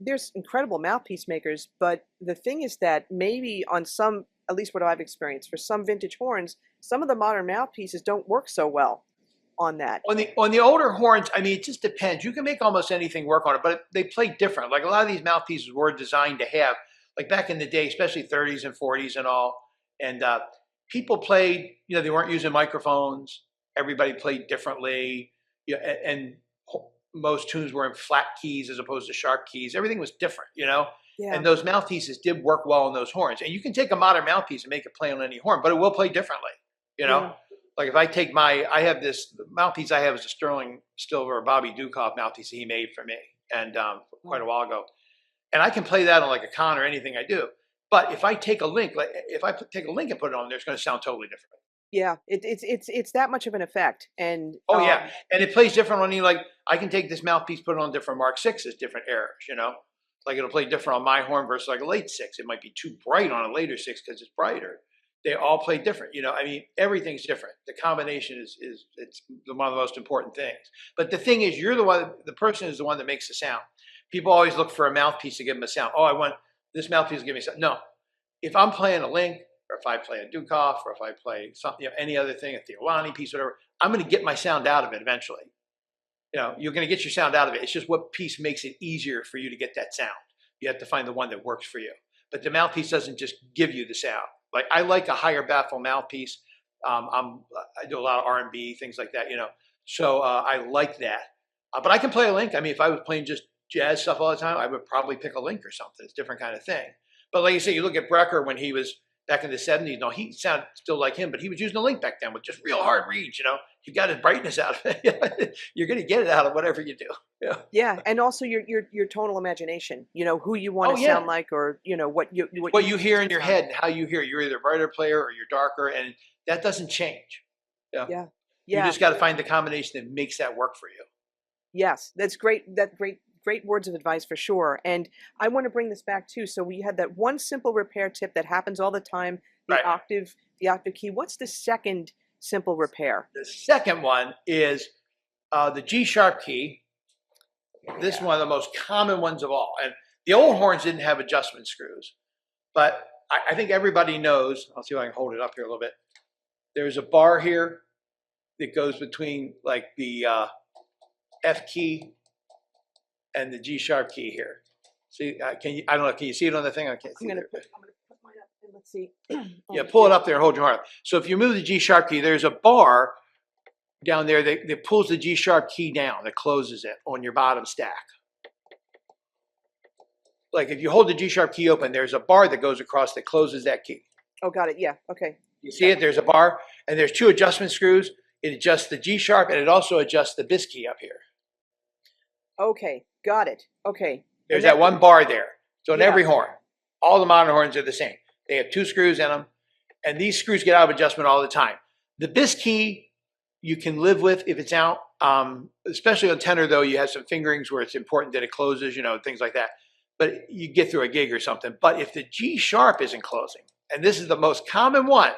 there's incredible mouthpiece makers, but the thing is that maybe on some, at least what I've experienced, for some vintage horns, some of the modern mouthpieces don't work so well on that. On the older horns, I mean, it just depends. You can make almost anything work on it, but they play different. Like a lot of these mouthpieces were designed to have, like back in the day, especially 30s and 40s and all. And people played, you know, they weren't using microphones. Everybody played differently. You know, and most tunes were in flat keys as opposed to sharp keys. Everything was different, you know. Yeah. And those mouthpieces did work well on those horns. And you can take a modern mouthpiece and make it play on any horn, but it will play differently, you know. Yeah. Like if I take I have this mouthpiece I have is a Sterling Silver Bobby Dukoff mouthpiece that he made for me, and quite a while ago, and I can play that on like a con or anything I do. But if I take a link, like if I take a link and put it on there, it's going to sound totally different. Yeah, it's that much of an effect, and oh yeah, and it plays different on you. Like I can take this mouthpiece, put it on different Mark Sixes, different eras, you know. Like it'll play different on my horn versus like a late six. It might be too bright on a later six because it's brighter. They all play different, you know. I mean, everything's different. The combination is it's one of the most important things. But the thing is, you're the one. The person is the one that makes the sound. People always look for a mouthpiece to give them a sound. Oh, I want this mouthpiece to give me sound. No, if I'm playing a link, or if I play a Dukoff, or if I play something, you know, any other thing, a Theolani piece, whatever, I'm going to get my sound out of it eventually. You know, you're going to get your sound out of it. It's just what piece makes it easier for you to get that sound. You have to find the one that works for you. But the mouthpiece doesn't just give you the sound. Like I like a higher baffle mouthpiece. I do a lot of R&B, things like that, you know. So I like that. But I can play a link. I mean, if I was playing just jazz stuff all the time, I would probably pick a link or something. It's a different kind of thing. But like you say, you look at Brecker when he was back in the 70s. No, he sounded still like him, but he was using a link back then with just real hard reads, you know. You got his brightness out of it. You're going to get it out of whatever you do. Yeah. Yeah, and also your tonal imagination. You know who you want to sound like, or you know what you hear in your head and how you hear. You're either a brighter player or you're darker, and that doesn't change. Yeah. Yeah. You just got to find the combination that makes that work for you. Yes, that's great. Great words of advice for sure. And I want to bring this back too. So we had that one simple repair tip that happens all the time. The octave key. What's the second simple repair? The second one is the G sharp key. This is one of the most common ones of all. And the old horns didn't have adjustment screws, but I think everybody knows. I'll see if I can hold it up here a little bit. There's a bar here that goes between like the F key and the G sharp key here. See, can you? I don't know. Can you see it on the thing? I can't see it. I'm gonna put mine up and let's see. Yeah, pull it up there and hold your heart. So if you move the G sharp key, there's a bar down there that pulls the G sharp key down, that closes it on your bottom stack. Like if you hold the G sharp key open, there's a bar that goes across that closes that key. Oh, got it. Yeah. Okay. You see it? There's a bar, and there's two adjustment screws. It adjusts the G sharp, and it also adjusts the bis key up here. Okay, got it. Okay. There's that one bar there. So in every horn, all the modern horns are the same. They have two screws in them, and these screws get out of adjustment all the time. The bis key you can live with if it's out, especially on tenor though, you have some fingerings where it's important that it closes, you know, things like that. But you get through a gig or something. But if the G sharp isn't closing, and this is the most common one,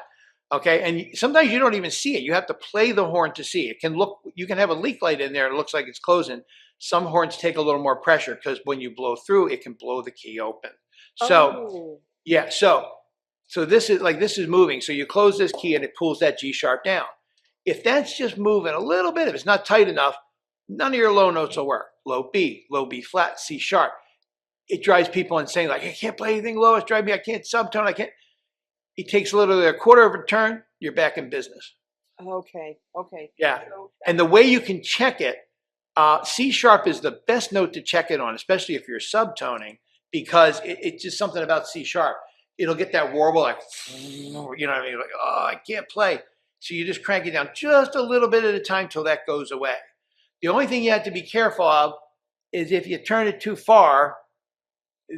okay, and sometimes you don't even see it. You have to play the horn to see it. Can look, you can have a leak light in there and it looks like it's closing. Some horns take a little more pressure because when you blow through, it can blow the key open. So yeah, so this is moving. So you close this key and it pulls that G sharp down. If that's just moving a little bit, if it's not tight enough, none of your low notes will work. Low B flat, C sharp. It drives people insane. Like, I can't play anything low. It's driving me. I can't subtone. I can't. It takes literally a quarter of a turn. You're back in business. Okay. Yeah. And the way you can check it, C sharp is the best note to check it on, especially if you're subtoning, because it's just something about C sharp. It'll get that warble, like, you know what I mean? Like, oh, I can't play. So you just crank it down just a little bit at a time till that goes away. The only thing you have to be careful of is if you turn it too far,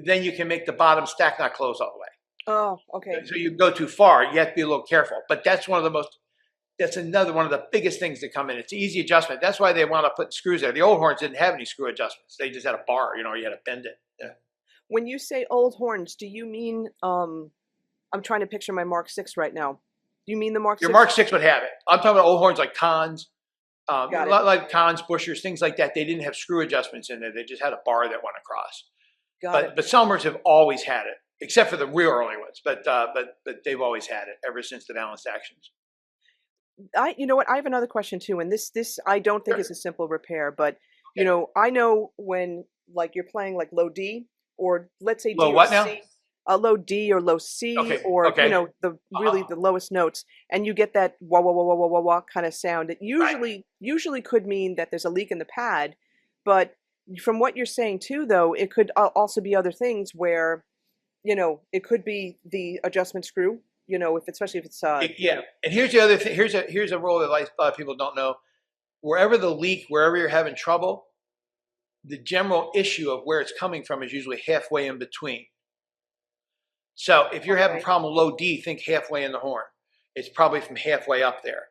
then you can make the bottom stack not close all the way. Oh, okay. So you go too far, you have to be a little careful. But that's that's another one of the biggest things that come in. It's easy adjustment. That's why they wound up putting screws there. The old horns didn't have any screw adjustments. They just had a bar, you know, you had to bend it. Yeah. When you say old horns, do you mean, I'm trying to picture my Mark 6 right now. Do you mean the Mark 6? Your Mark 6 would have it. I'm talking about old horns like Cons, Got it. Like cons, bushers, things like that. They didn't have screw adjustments in there. They just had a bar that went across. Got it. But Selmers have always had it, except for the real early ones. But they've always had it ever since the balanced actions. You know what? I have another question too, and this I don't think Sure. is a simple repair, but you Okay. know, I know when like you're playing like low D or let's say Low D or what now? C, low D or low C, Okay. or you Okay. know the really Uh-huh. the lowest notes, and you get that wah wah wah wah wah wah wah kind of sound. It Right. usually could mean that there's a leak in the pad, but from what you're saying too, though, it could also be other things where you know it could be the adjustment screw. You know, if especially if it's Yeah. And here's the other thing. Here's a rule that a lot of people don't know. Wherever the leak, wherever you're having trouble, the general issue of where it's coming from is usually halfway in between. So if you're having a okay. problem low D, think halfway in the horn. It's probably from halfway up there.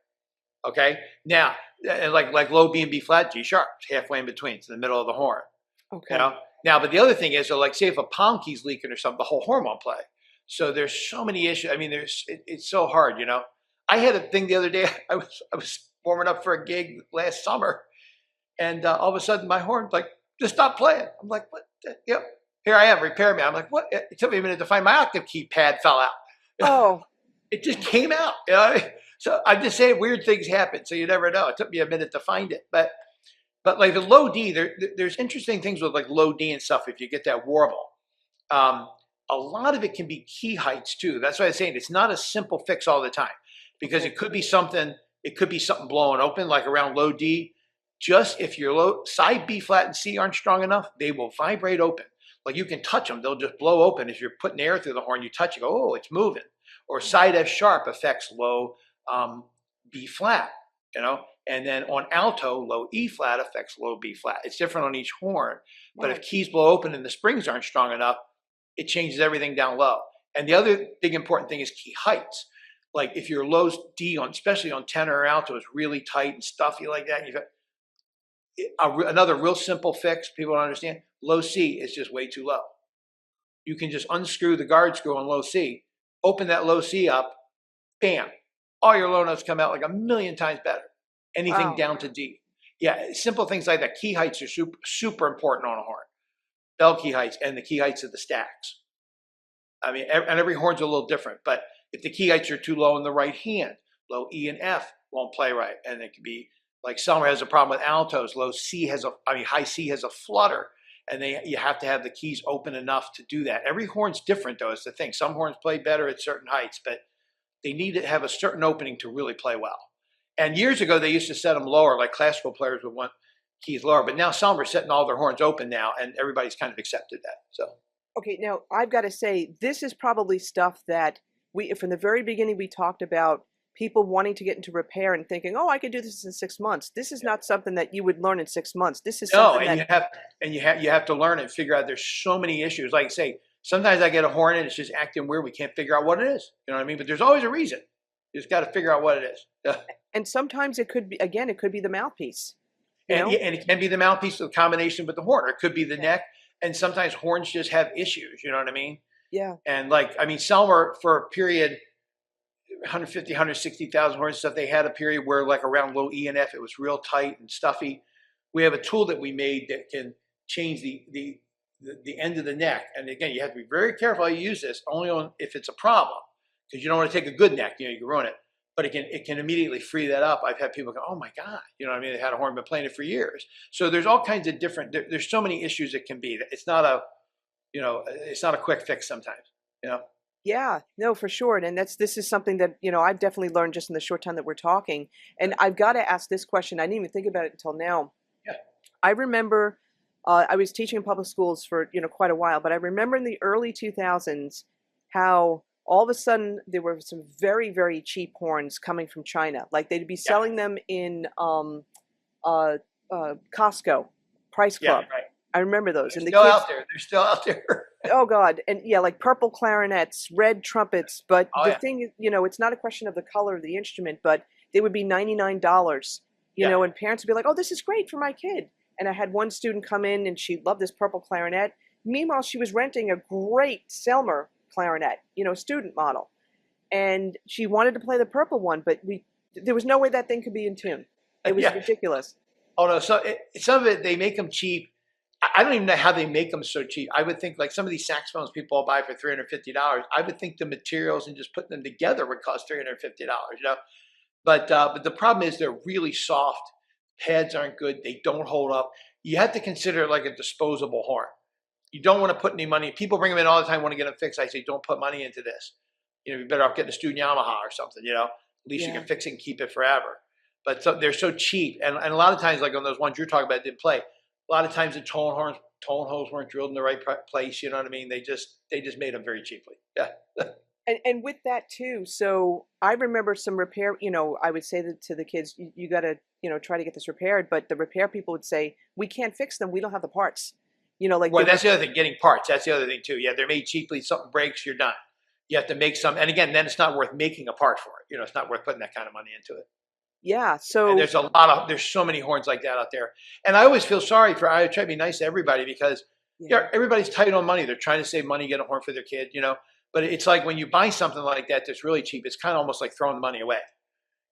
Okay. Now, like low B and B flat, G sharp, it's halfway in between. It's in the middle of the horn. You Okay. know. Now, but the other thing is, so like, say if a palm key's leaking or something, the whole horn won't play. So there's so many issues. I mean, it's so hard. You know. I had a thing the other day. I was warming up for a gig last summer, and all of a sudden my horn like just stopped playing. I'm like, what? Yep. Here I am, repairman. I'm like, what? It took me a minute to find my octave key pad fell out. Oh, It just came out. You know? So I'm just saying weird things happen. So you never know. It took me a minute to find it. But like the low D, there's interesting things with like low D and stuff if you get that warble. A lot of it can be key heights too. That's why I'm saying it's not a simple fix all the time because it could be something blowing open like around low D. Just if your low side B flat and C aren't strong enough, they will vibrate open. Like you can touch them, they'll just blow open. If you're putting air through the horn, you touch, you go, oh, it's moving. Or side F sharp affects low B flat, you know. And then on alto, low E flat affects low B flat. It's different on each horn. But if keys blow open and the springs aren't strong enough, it changes everything down low. And the other big important thing is key heights. Like if your low D on, especially on tenor or alto, is really tight and stuffy like that, you've got another real simple fix. People don't understand. Low C is just way too low. You can just unscrew the guard screw on low C, open that low C up, bam, all your low notes come out like a million times better. Anything wow. down to D. Yeah, simple things like that. Key heights are super, super important on a horn. Bell key heights and the key heights of the stacks. I mean, and every horn's a little different, but if the key heights are too low in the right hand, low E and F won't play right. And it can be like Selmer has a problem with altos. High C has a flutter, and you have to have the keys open enough to do that. Every horn's different though, is the thing. Some horns play better at certain heights, but they need to have a certain opening to really play well. And years ago, they used to set them lower, like classical players would want keys lower. But now Selmer's setting all their horns open now, and everybody's kind of accepted that. So Okay, now I've got to say, this is probably stuff that from the very beginning, we talked about people wanting to get into repair and thinking, oh, I could do this in 6 months. This is not something that you would learn in 6 months. This is no, something and that, you have to learn and figure out. There's so many issues. Like say, sometimes I get a horn and it's just acting weird. We can't figure out what it is. You know what I mean? But there's always a reason. You just got to figure out what it is. and sometimes it could be, again, it could be the mouthpiece, you know? And it can be the mouthpiece with combination with the horn, or it could be the neck. And sometimes horns just have issues. You know what I mean? Yeah. And like, I mean, Selmer for a period, 150, 160,000 horns and stuff, they had a period where like around low E and F, it was real tight and stuffy. We have a tool that we made that can change the end of the neck. And again, you have to be very careful how you use this, only on if it's a problem, because you don't want to take a good neck, you know, you can ruin it. But it can immediately free that up. I've had people go, oh my God, you know what I mean? They had a horn, been playing it for years. So there's all kinds of different, there's so many issues it can be. It's not a quick fix sometimes, you know? Yeah, no, for sure. And this is something that, you know, I've definitely learned just in the short time that we're talking. And I've got to ask this question. I didn't even think about it until now. Yeah. I remember I was teaching in public schools for, you know, quite a while, but I remember in the early 2000s how all of a sudden there were some very, very cheap horns coming from China. Like they'd be selling them in Costco, Price Club. Yeah, right. I remember those. They're And the still kids, out there. They're still out there. oh God. And yeah, like purple clarinets, red trumpets. But Oh, the yeah. thing is, you know, it's not a question of the color of the instrument, but they would be $99, you Yeah. know, and parents would be like, oh, this is great for my kid. And I had one student come in and she loved this purple clarinet. Meanwhile, she was renting a great Selmer clarinet, you know, student model. And she wanted to play the purple one, but there was no way that thing could be in tune. It was Yeah. ridiculous. Oh no, so some of it they make them cheap. I don't even know how they make them so cheap. I would think like some of these saxophones people will buy for $350. I would think the materials and just putting them together would cost $350. You know, but the problem is they're really soft. Pads aren't good. They don't hold up. You have to consider it like a disposable horn. You don't want to put any money. People bring them in all the time, want to get them fixed. I say, don't put money into this. You know, you're better off getting a student Yamaha or something. You know, at least you Yeah. can fix it and keep it forever. But they're so cheap, and a lot of times, like on those ones you're talking about, didn't play. A lot of times the tone holes weren't drilled in the right place. You know what I mean? They just made them very cheaply. Yeah. And with that too, so I remember some repair, I would say that to the kids, you got to, try to get this repaired. But the repair people would say, we can't fix them. We don't have the parts. Like Well, that's the other thing. Getting parts. That's the other thing too. Yeah, they're made cheaply. Something breaks, you're done. You have to make some, and again, then it's not worth making a part for it. You know, it's not worth putting that kind of money into it. yeah. And So there's so many horns like that out there. And I always feel sorry I try to be nice to everybody because yeah, everybody's tight on money. They're trying to save money, get a horn for their kid, But it's like when you buy something like that that's really cheap, it's kind of almost like throwing the money away.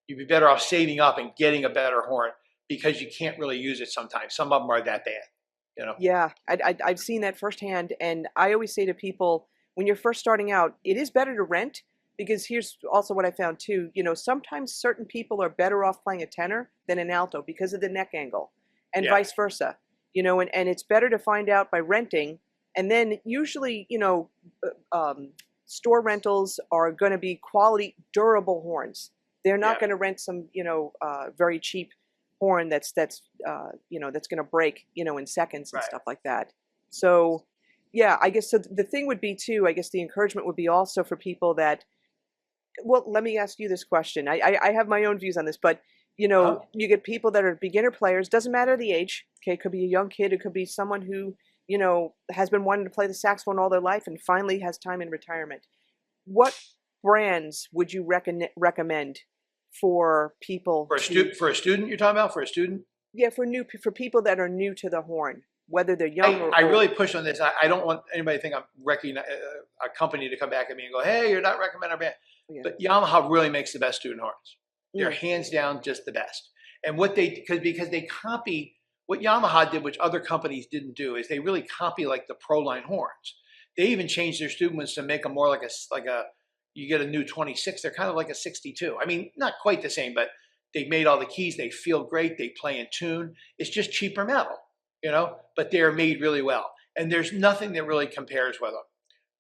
You'd be better off saving up and getting a better horn because you can't really use it sometimes. Some of them are that bad. yeah, I've seen that firsthand. And I always say to people, when you're first starting out, it is better to rent, because here's also what I found too. Sometimes certain people are better off playing a tenor than an alto because of the neck angle, and Yeah. vice versa. And it's better to find out by renting. And then usually, store rentals are going to be quality, durable horns. They're not Yeah. going to rent some, very cheap horn that's that's going to break, in seconds and Right. stuff like that. So, yeah, I guess so. The thing would be too. I guess the encouragement would be also for people that. Well, let me ask you this question. I have my own views on this, but Uh-huh. you get people that are beginner players. Doesn't matter the age. Okay, it could be a young kid. It could be someone who has been wanting to play the saxophone all their life and finally has time in retirement. What brands would you recommend for people For a student, you're talking about? For a student? Yeah, for people that are new to the horn, whether they're young or I old. really push on this. I don't want anybody to think I'm recommending a company to come back at me and go, hey, you're not recommending our brand. Yeah. But Yamaha really makes the best student horns. They're Mm. hands down just the best. And because they copy what Yamaha did, which other companies didn't do, is they really copy like the Pro line horns. They even changed their student ones to make them more like a you get a new 26. They're kind of like a 62. I mean, not quite the same, but they made all the keys. They feel great. They play in tune. It's just cheaper metal, but they're made really well. And there's nothing that really compares with them.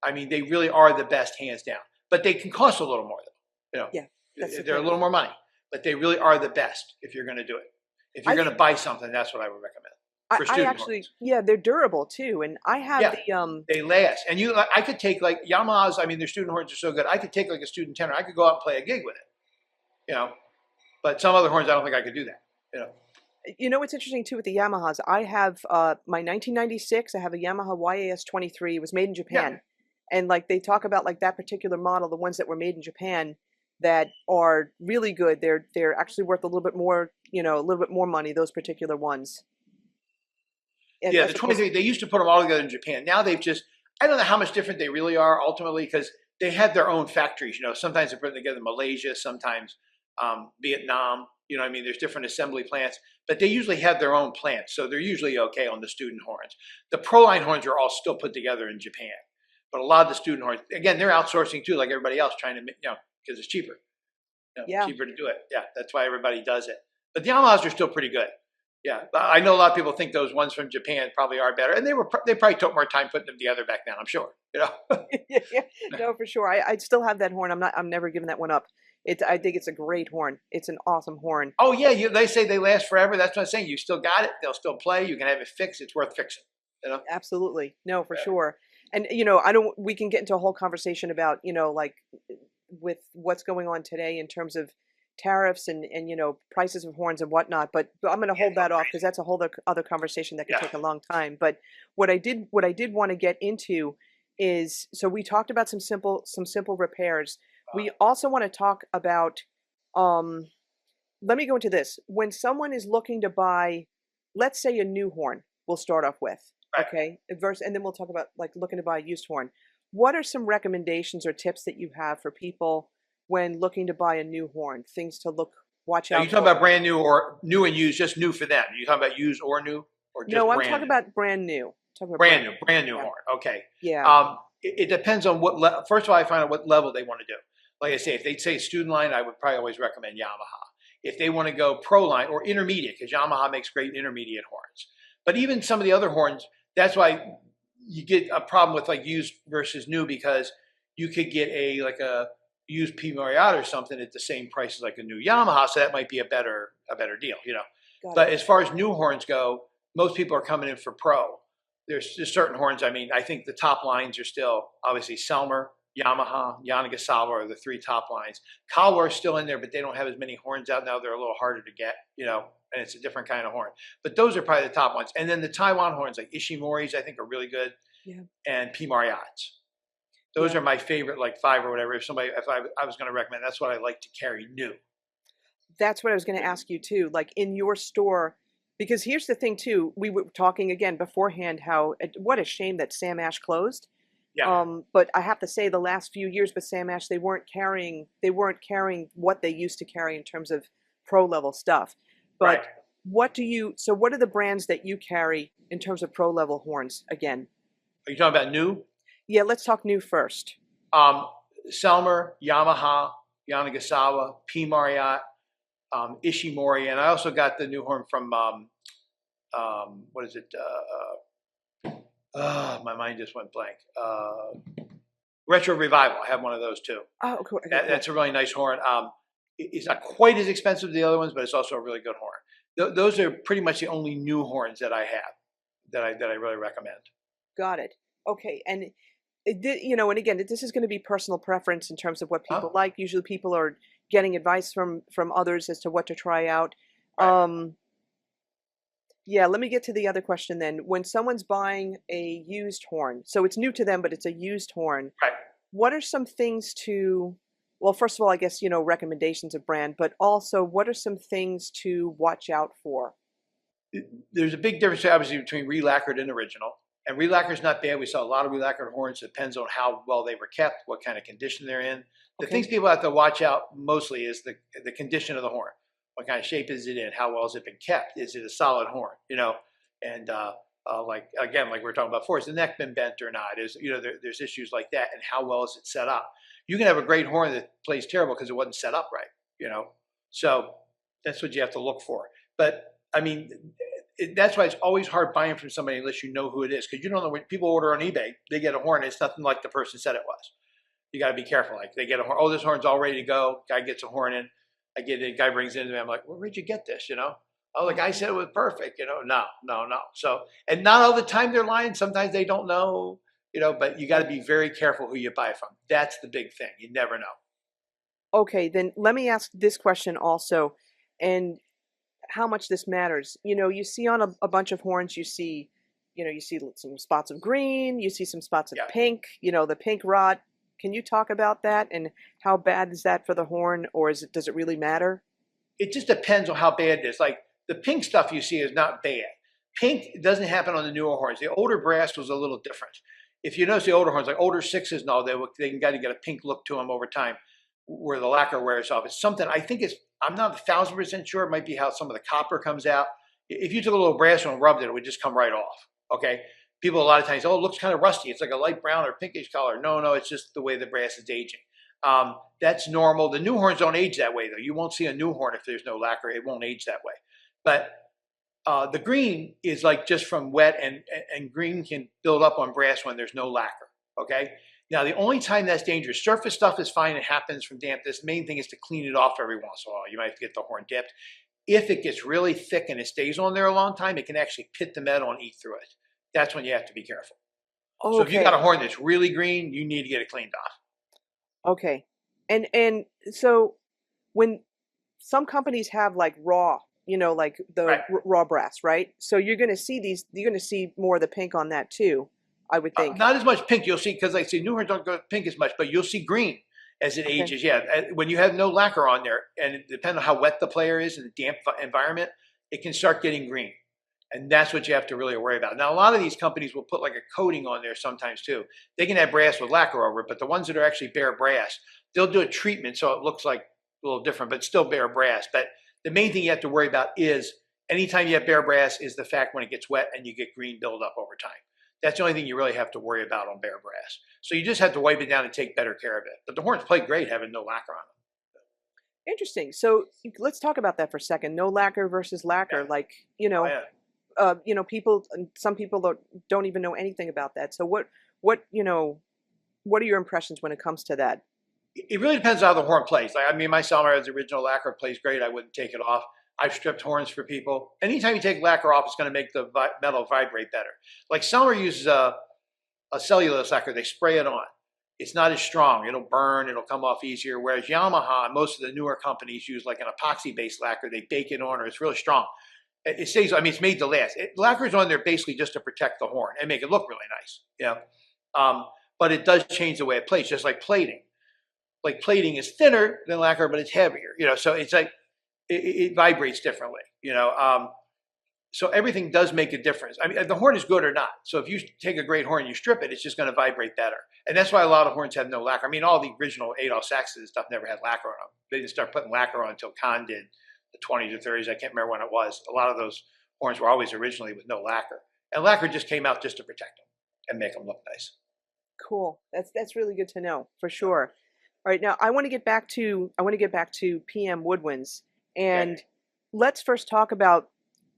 I mean, they really are the best hands down, but they can cost a little more though. Yeah, that's the They're a thing. little more money, but they really are the best if you're going to do it. If you're I going to buy something, that's what I would recommend for I student actually, horns. yeah, they're durable too. And I have Yeah. the They last, and I could take like Yamaha's. I mean, their student horns are so good. I could take like a student tenor. I could go out and play a gig with it, But some other horns, I don't think I could do that. What's interesting too with the Yamahas, I have my 1996, I have a Yamaha YAS 23. It was made in Japan. And like they talk about like that particular model, the ones that were made in Japan that are really good. They're actually worth a little bit more, a little bit more money, those particular ones. And Yeah, as the opposed- 23. They used to put them all together in Japan. Now they've I don't know how much different they really are ultimately because they have their own factories. Sometimes they're putting together in Malaysia, sometimes Vietnam. I mean, there's different assembly plants, but they usually have their own plants. So they're usually okay on the student horns. The Pro line horns are all still put together in Japan. But a lot of the student horns, again, they're outsourcing too, like everybody else, trying to, because it's cheaper. Yeah. Cheaper to do it. Yeah, that's why everybody does it. But the Yamahas are still pretty good. Yeah, I know a lot of people think those ones from Japan probably are better, and they probably took more time putting them together back then. I'm sure. yeah, no, for sure. I still have that horn. I'm never giving that one up. I think it's a great horn. It's an awesome horn. Oh yeah, they say they last forever. That's what I'm saying. You still got it. They'll still play. You can have it fixed. It's worth fixing. Absolutely. No, for Yeah. sure. And we can get into a whole conversation about, like with what's going on today in terms of tariffs and prices of horns and whatnot, but I'm going to hold that off because that's a whole other conversation that could Yeah. take a long time. But what I did want to get into is, so we talked about some simple repairs. We also want to talk about, let me go into this. When someone is looking to buy, let's say a new horn, we'll start off with. Right. Okay, and then we'll talk about like looking to buy a used horn. What are some recommendations or tips that you have for people when looking to buy a new horn? Things to look watch Now, you out talking for? about brand new or new and used, just new for them? You talking about used or new, or just No, I'm brand talking new? about brand new. Talking about Brand new yeah. horn. Okay. Yeah. It depends on first of all, I find out what level they want to do. Like I say, if they say student line, I would probably always recommend Yamaha. If they want to go pro line or intermediate, because Yamaha makes great intermediate horns. But even some of the other horns, that's why you get a problem with like used versus new, because you could get a used P Marriott or something at the same price as like a new Yamaha, so that might be a better deal, you know. Got But it. as far as new horns go, most people are coming in for pro. There's just certain horns. I mean, I think the top lines are still obviously Selmer, Yamaha, Yanagisawa are the three top lines. Kawa are still in there, but they don't have as many horns out now. They're a little harder to get, you know, and it's a different kind of horn. But those are probably the top ones. And then the Taiwan horns, like Ishimori's, I think are really good, Yeah. and P Marriotts. Those Yeah. are my favorite, like 5 or whatever. If I was going to recommend, that's what I like to carry new. That's what I was going to ask you too. Like in your store, because here's the thing too. We were talking again beforehand how what a shame that Sam Ash closed. Yeah, But I have to say the last few years with Sam Ash, they weren't carrying what they used to carry in terms of pro level stuff. right. But what are the brands that you carry in terms of pro level horns again? Are you talking about new? Yeah, let's talk new first. Selmer, Yamaha, Yanagisawa, P Marriott, Ishimori, and I also got the new horn from what is it? My mind just went blank. Retro Revival. I have one of those too. Oh, cool. Okay, cool. That's a really nice horn. It's not quite as expensive as the other ones, but it's also a really good horn. Those are pretty much the only new horns that I have that I really recommend. Got it. Okay, and and again, this is going to be personal preference in terms of what people Huh? like. Usually, people are getting advice from others as to what to try out. Right. Yeah, let me get to the other question then. When someone's buying a used horn, so it's new to them, but it's a used horn, Right. what are some things well, first of all, I guess, recommendations of brand, but also what are some things to watch out for? There's a big difference, obviously, between re-lacquered and original. And re-lacquered is not bad. We saw a lot of re-lacquered horns. It depends on how well they were kept, what kind of condition they're in. The Okay. things people have to watch out mostly is the condition of the horn. What kind of shape is it in? How well has it been kept? Is it a solid horn? You know, and like again, like we were talking about before, has the neck been bent or not? There's issues like that, and how well is it set up? You can have a great horn that plays terrible because it wasn't set up right. You know, so that's what you have to look for. But I mean, that's why it's always hard buying from somebody unless you know who it is, because you don't know when people order on eBay, they get a horn, it's nothing like the person said it was. You got to be careful. Like they get a horn, oh, this horn's all ready to go. Guy gets a horn in, I get it. Guy brings it into me. I'm like, well, where'd you get this? You know? Oh, the guy said it was perfect. You know? No. So, and not all the time they're lying. Sometimes they don't know. You know, but you got to be very careful who you buy from. That's the big thing. You never know. Okay, then let me ask this question also, and how much this matters. You see on a bunch of horns, you see some spots of green, you see some spots of Yeah. pink, the pink rot. Can you talk about that and how bad is that for the horn, or does it really matter? It just depends on how bad it is. Like the pink stuff you see is not bad. Pink doesn't happen on the newer horns. The older brass was a little different. If you notice the older horns, like older sixes and all, they can got to get a pink look to them over time, where the lacquer wears off. It's something I think I'm not 1,000% sure. It might be how some of the copper comes out. If you took a little brass one and rubbed it, it would just come right off. Okay. People a lot of times, oh, it looks kind of rusty. It's like a light brown or pinkish color. No, it's just the way the brass is aging. That's normal. The new horns don't age that way, though. You won't see a new horn if there's no lacquer. It won't age that way. But the green is like just from wet, and green can build up on brass when there's no lacquer. Okay. Now, the only time that's dangerous, surface stuff is fine. It happens from dampness. The main thing is to clean it off every once in a while. You might have to get the horn dipped. If it gets really thick and it stays on there a long time, it can actually pit the metal and eat through it. That's when you have to be careful. Okay. So if you got a horn that's really green, you need to get it cleaned off. Okay. And so when some companies have like raw, like the Right. raw brass, right? So you're going to see more of the pink on that too, I would think. Not as much pink you'll see, because like I say, new horns don't go pink as much, but you'll see green as it Okay. ages. Yeah, when you have no lacquer on there, and depending on how wet the player is in a damp environment, it can start getting green. And that's what you have to really worry about. Now, a lot of these companies will put like a coating on there sometimes too. They can have brass with lacquer over it, but the ones that are actually bare brass, they'll do a treatment so it looks like a little different, but still bare brass. But the main thing you have to worry about is anytime you have bare brass is the fact when it gets wet and you get green buildup over time. That's the only thing you really have to worry about on bare brass. So you just have to wipe it down and take better care of it. But the horns play great having no lacquer on them. Interesting. So let's talk about that for a second. No lacquer versus lacquer. Yeah. Like, people, some people don't even know anything about that. So what are your impressions when it comes to that? It really depends on how the horn plays. Like, I mean, my Selmer has the original lacquer, plays great. I wouldn't take it off. I've stripped horns for people. Anytime you take lacquer off, it's going to make the metal vibrate better. Like Selmer uses a cellulose lacquer. They spray it on. It's not as strong. It'll burn. It'll come off easier. Whereas Yamaha and most of the newer companies use like an epoxy-based lacquer. They bake it on, or it's really strong. It stays. I mean, it's made to last. Lacquer's on there basically just to protect the horn and make it look really nice. But it does change the way it plays, just like plating. Like plating is thinner than lacquer, but it's heavier. So it's like it vibrates differently. So everything does make a difference. I mean, the horn is good or not. So if you take a great horn and you strip it, it's just going to vibrate better. And that's why a lot of horns have no lacquer. I mean, all the original Adolph saxes and stuff never had lacquer on them. They didn't start putting lacquer on until Kahn did the 20s or 30s. I can't remember when it was. A lot of those horns were always originally with no lacquer. And lacquer just came out just to protect them and make them look nice. Cool. That's really good to know for sure. All right, now I want to get back to PM Woodwinds, and let's first talk about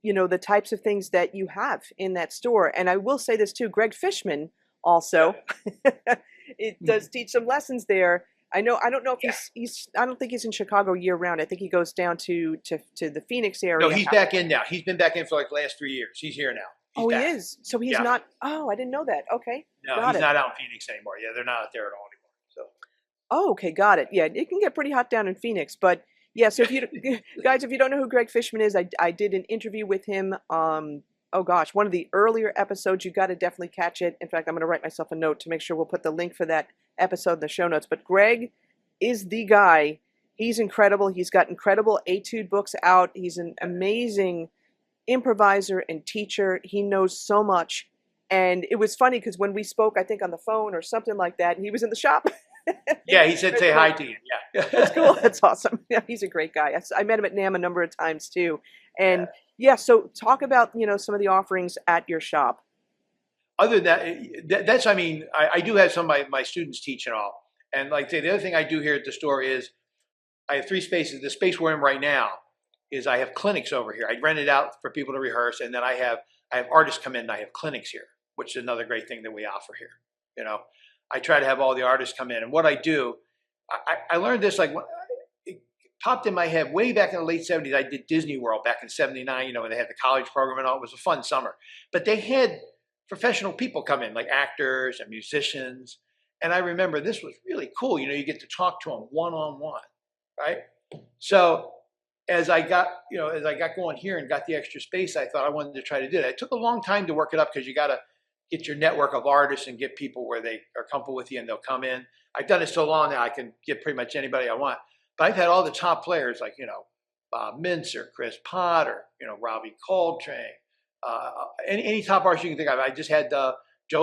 the types of things that you have in that store. And I will say this too, Greg Fishman also it does teach some lessons there. I don't know if I don't think he's in Chicago year round. I think he goes down to the Phoenix area. No, he's back in now. He's been back in for like the last 3 years. He's here now. He's back. He is. So he's not. Oh, I didn't know that. Okay. No, he's not out in Phoenix anymore. Yeah, they're not out there at all anymore. So. Oh, okay, got it. Yeah, it can get pretty hot down in Phoenix, but yeah. So if you guys, if you don't know who Greg Fishman is, I did an interview with him. Oh gosh, one of the earlier episodes. You got to definitely catch it. In fact, I'm going to write myself a note to make sure we'll put the link for that episode in the show notes. But Greg is the guy. He's incredible. He's got incredible etude books out. He's an amazing improviser and teacher. He knows so much. And it was funny because when we spoke, I think on the phone or something like that, he was in the shop. Yeah, he said say hi to you. Yeah. That's cool. That's awesome. Yeah, he's a great guy. I met him at NAMM a number of times too. And so talk about, some of the offerings at your shop. Other than that, I mean, I do have some of my students teach and all. And like the other thing I do here at the store is I have 3 spaces. The space we're in right now is I have clinics over here. I rent it out for people to rehearse, and then I have artists come in and I have clinics here, which is another great thing that we offer here. I try to have all the artists come in, and what I do, I learned this it popped in my head way back in the late 70s. I did Disney World back in '79, when they had the college program and all. It was a fun summer, but they had professional people come in, like actors and musicians. And I remember this was really cool. You get to talk to them one-on-one, right? So as I got going here and got the extra space, I thought I wanted to try to do that. It took a long time to work it up because you got to get your network of artists and get people where they are comfortable with you and they'll come in. I've done it so long now I can get pretty much anybody I want. But I've had all the top players like, Bob Mintzer, Chris Potter, Robbie Coltrane, any top artist you can think of. I just had Joe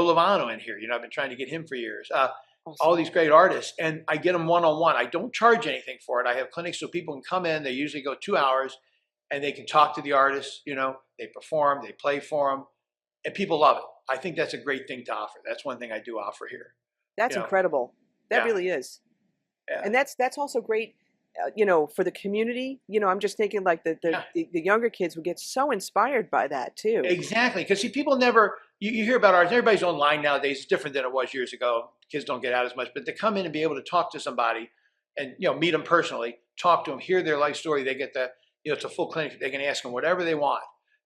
Lovano in here. I've been trying to get him for years. Awesome. All these great artists, and I get them one-on-one. I don't charge anything for it. I have clinics so people can come in. They usually go 2 hours, and they can talk to the artists. They perform, they play for them, and people love it. I think that's a great thing to offer. That's one thing I do offer here. That's incredible. That really is. Yeah. And that's also great, for the community. I'm just thinking like the younger kids would get so inspired by that too. Exactly. Because people never, you hear about artists, everybody's online nowadays. It's different than it was years ago. Kids don't get out as much, but to come in and be able to talk to somebody and, meet them personally, talk to them, hear their life story. They get it's a full clinic. They can ask them whatever they want.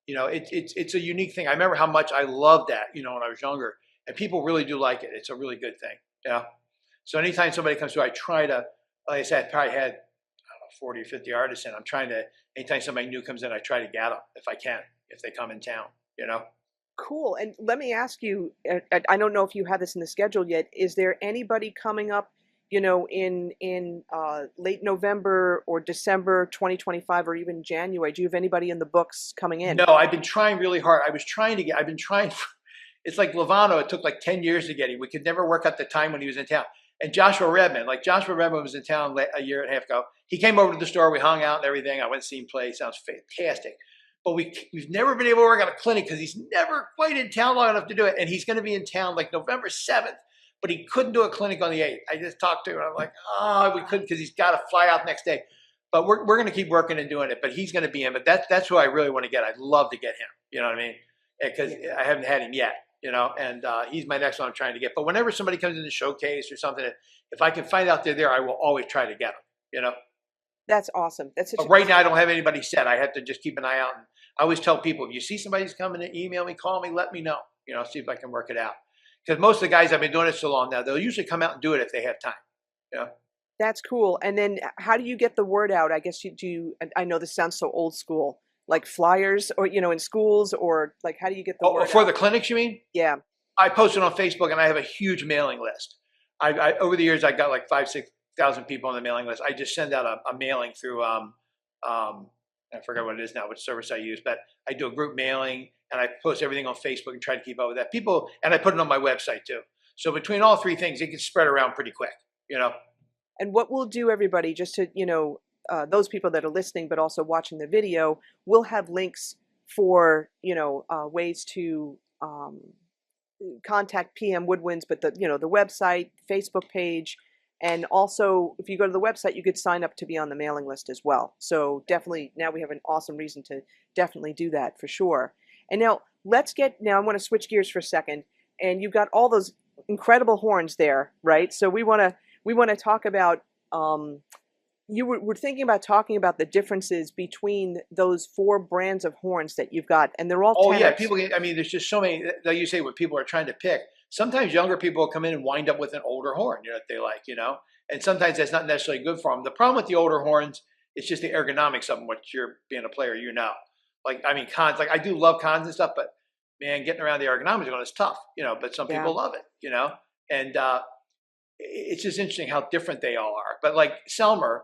It's a unique thing. I remember how much I loved that, when I was younger, and people really do like it. It's a really good thing. Yeah. So anytime somebody comes through, I try to, like I said, I probably had, 40 or 50 artists in. I'm trying to, anytime somebody new comes in, I try to get them if I can, if they come in town, Cool. And let me ask you, I don't know if you have this in the schedule yet. Is there anybody coming up, in late November or December 2025 or even January? Do you have anybody in the books coming in? No, I've been trying really hard. It's like Lovano. It took like 10 years to get him. We could never work out the time when he was in town. And Joshua Redman was in town a year and a half ago. He came over to the store. We hung out and everything. I went to see him play. Sounds fantastic. But we've never been able to work on a clinic because he's never quite in town long enough to do it. And he's going to be in town like November 7th, but he couldn't do a clinic on the 8th. I just talked to him and I'm like, we couldn't because he's got to fly out the next day. But we're going to keep working and doing it. But he's going to be in. But that's who I really want to get. I'd love to get him. You know what I mean? Because I haven't had him yet. You know, and he's my next one I'm trying to get. But whenever somebody comes in the showcase or something, if I can find out they're there, I will always try to get them. You know. That's awesome. But right now, I don't have anybody set. I have to just keep an eye out. And I always tell people, if you see somebody's coming to email me, call me, let me know. You know, see if I can work it out. Because most of the guys, I've been doing it so long now, they'll usually come out and do it if they have time. You know. That's cool. And then how do you get the word out? I guess you do. I know this sounds so old school, like flyers or, you know, in schools, or like, how do you get the word for out? the clinics, you mean? Yeah. I post it on Facebook and I have a huge mailing list. I over the years, I got like 5,000-6,000 people on the mailing list. I just send out a mailing through, I forget what it is now, which service I use, but I do a group mailing and I post everything on Facebook and try to keep up with that. People, and I put it on my website too. So between all three things, it can spread around pretty quick, you know. And what we'll do, everybody, just to, you know, those people that are listening but also watching the video, we'll have links for, you know, ways to contact PM Woodwinds, but the, you know, the website, Facebook page, and also if you go to the website, you could sign up to be on the mailing list as well. So definitely, now we have an awesome reason to definitely do that for sure. And now I want to switch gears for a second, and you've got all those incredible horns there, right? So we want to talk about, we're thinking about talking about the differences between those 4 brands of horns that you've got, and they're all tenors. Yeah, people. I mean, there's just so many. Like you say, what people are trying to pick. Sometimes younger people will come in and wind up with an older horn, you know, that they like, you know, and sometimes that's not necessarily good for them. The problem with the older horns, it's just the ergonomics of them. What you're being a player, you know, like I mean, cons. Like I do love cons and stuff, but man, getting around the ergonomics is tough, you know. But some people love it, you know, and it's just interesting how different they all are. But like Selmer,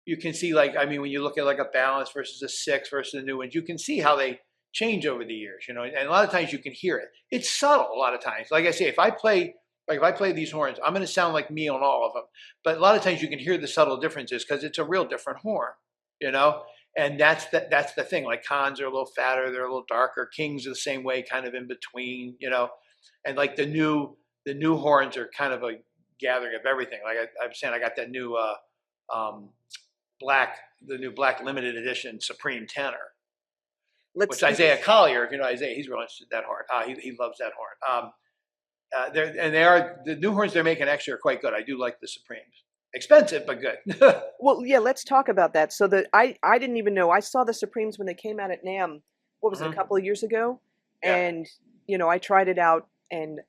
you can see, like, I mean, when you look at like a balance versus a 6 versus the new ones, you can see how they change over the years, you know, and a lot of times you can hear it. It's subtle a lot of times. Like I say, if I play these horns, I'm going to sound like me on all of them. But a lot of times you can hear the subtle differences because it's a real different horn, you know, and that's the thing. Like cons are a little fatter, they're a little darker. Kings are the same way, kind of in between, you know, and like the new horns are kind of a gathering of everything. Like I'm saying, I got that new the new black limited edition Supreme tenor, which Isaiah Collier, if you know Isaiah, he's real interested in that horn. He loves that horn. The new horns they're making actually are quite good. I do like the Supremes. Expensive, but good. Well, yeah, let's talk about that. So I didn't even know. I saw the Supremes when they came out at NAMM. What was it, a couple of years ago? Yeah. And you know, I tried it out, and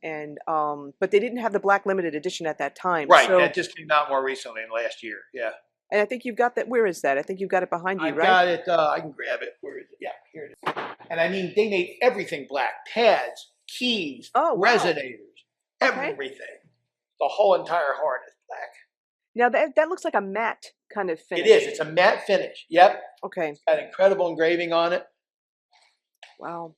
but they didn't have the black limited edition at that time. Right. So, that just came out more recently in last year. Yeah. And I think you've got that. Where is that? I think you've got it behind you, I've right? got it. I can grab it. Where is it? Yeah, here it is. And I mean, they made everything black: pads, keys, resonators, everything. The whole entire horn is black. Now that looks like a matte kind of finish. It is. It's a matte finish. Yep. Okay. It's got incredible engraving on it. Wow.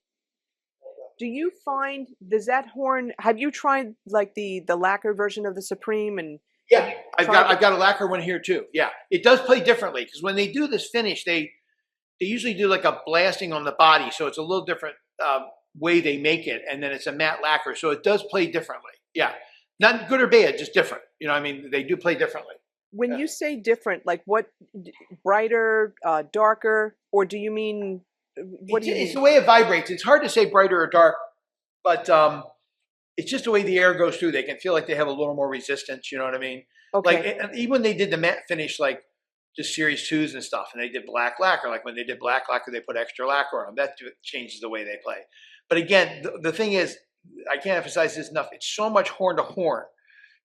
Do you find, does that horn, have you tried like the lacquer version of the Supreme? And yeah, I've got a lacquer one here too. Yeah, it does play differently because when they do this finish, they usually do like a blasting on the body, so it's a little different way they make it, and then it's a matte lacquer, so it does play differently. Yeah, not good or bad, just different. You know, I mean, they do play differently. When you say different, like what, brighter, darker, or do you mean? What do you mean? It's the way it vibrates. It's hard to say brighter or dark, but it's just the way the air goes through. They can feel like they have a little more resistance. You know what I mean? Okay. Like even when they did the matte finish, like just Series 2s and stuff, and they did black lacquer. Like when they did black lacquer, they put extra lacquer on them. That changes the way they play. But again, the thing is, I can't emphasize this enough. It's so much horn to horn.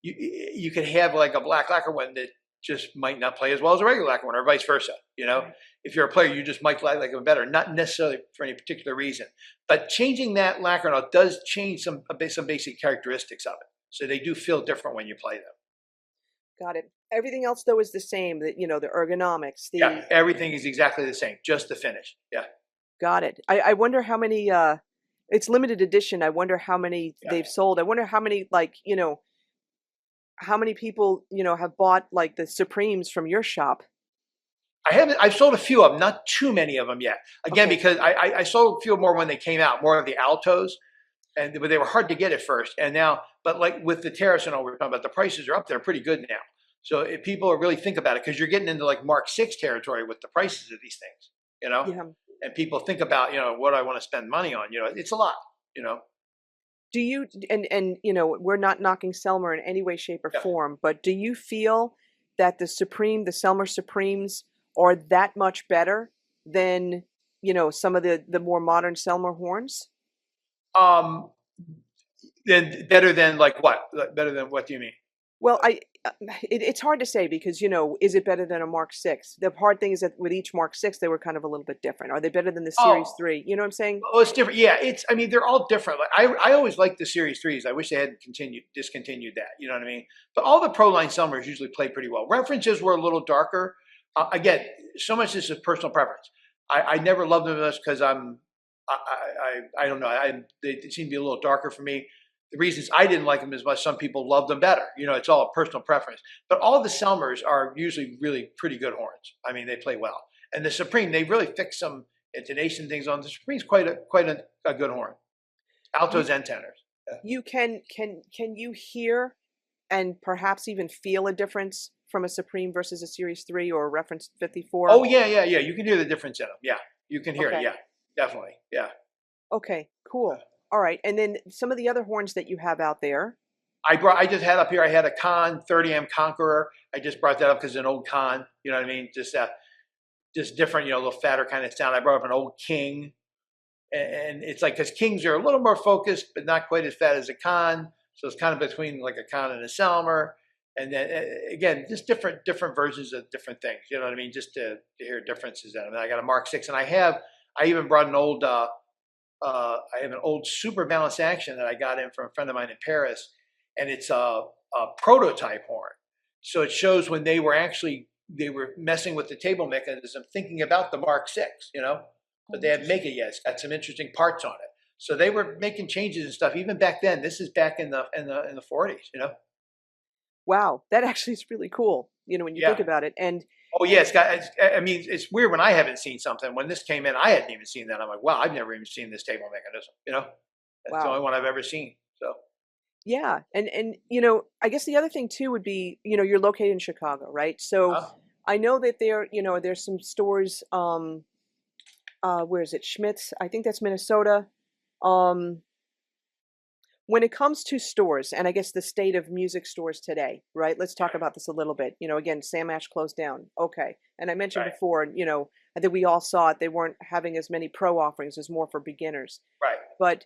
You could have like a black lacquer one that just might not play as well as a regular lacquer one, or vice versa. You know, if you're a player, you just might like them better, not necessarily for any particular reason. But changing that lacquer now does change some basic characteristics of it. So they do feel different when you play them. Got it. Everything else though is the same. That, you know, the ergonomics. Yeah, everything is exactly the same. Just the finish. Yeah. Got it. I wonder how many. It's limited edition. I wonder how many they've sold. I wonder how many, like, you know, how many people, have bought like the Supremes from your shop? I've sold a few of them, not too many of them yet. Again, Okay. because I sold a few more when they came out, more of the altos, but they were hard to get at first. And now, but like with the tariffs and all we're talking about, the prices are up there pretty good now. So if people really think about it, because you're getting into like Mark 6 territory with the prices of these things, Yeah. and people think about, what I want to spend money on, it's a lot, Do you, and we're not knocking Selmer in any way, shape, or yeah. form, but do you feel that the Selmer Supremes are that much better than, some of the more modern Selmer horns? Um, then better than like what? Better than what do you mean? Well, it's hard to say because, is it better than a Mark 6? The hard thing is that with each Mark 6, they were kind of a little bit different. Are they better than the Series Oh, 3? You know what I'm saying? oh, it's different. Yeah, I mean, they're all different. Like I always liked the Series 3s. I wish they hadn't discontinued that. You know what I mean? But all the Pro Line Selmers usually play pretty well. References were a little darker. Again, so much this is personal preference. I never loved them as because I don't know. They seem to be a little darker for me. The reasons I didn't like them as much, some people loved them better. It's all a personal preference. But all the Selmers are usually really pretty good horns. I mean, they play well. And the Supreme, they really fix some intonation things on. The Supreme's quite a good horn. You Altos and tenors. Yeah. you can you hear and perhaps even feel a difference from a Supreme versus a Series 3 or a Reference 54? Oh yeah. You can hear the difference in them. Yeah, you can hear it. Okay. Yeah, definitely. Yeah. Okay, cool. All right. And then some of the other horns that you have out there. I just had up here. I had a Con 30M Conqueror. I just brought that up because it's an old Con. You know what I mean? Just different. A little fatter kind of sound. I brought up an old King, and it's like because Kings are a little more focused, but not quite as fat as a Con. So it's kind of between like a Con and a Selmer. And then again, just different versions of different things. You know what I mean? Just to hear differences in them. And I got a Mark 6, and I even brought an old. I have an old super balanced action that I got in from a friend of mine in Paris, and it's a prototype horn. So it shows when they were messing with the table mechanism, thinking about the Mark 6, but they haven't made it yet. It's got some interesting parts on it. So they were making changes and stuff even back then. This is back in the 40s. Wow, that actually is really cool, when you Yeah. think about it. And Oh yeah, I mean, it's weird when I haven't seen something. When this came in, I hadn't even seen that. I'm like, wow, I've never even seen this table mechanism. That's the wow. only one I've ever seen. So Yeah. And I guess the other thing too would be, you're located in Chicago, right? So uh, I know that there's some stores, where is it? Schmitz, I think that's Minnesota. Um, when it comes to stores, and I guess the state of music stores today, right? Let's talk about this a little bit. Again, Sam Ash closed down. Okay. And I mentioned right, before, I think we all saw it. They weren't having as many pro offerings, as more for beginners. right. But,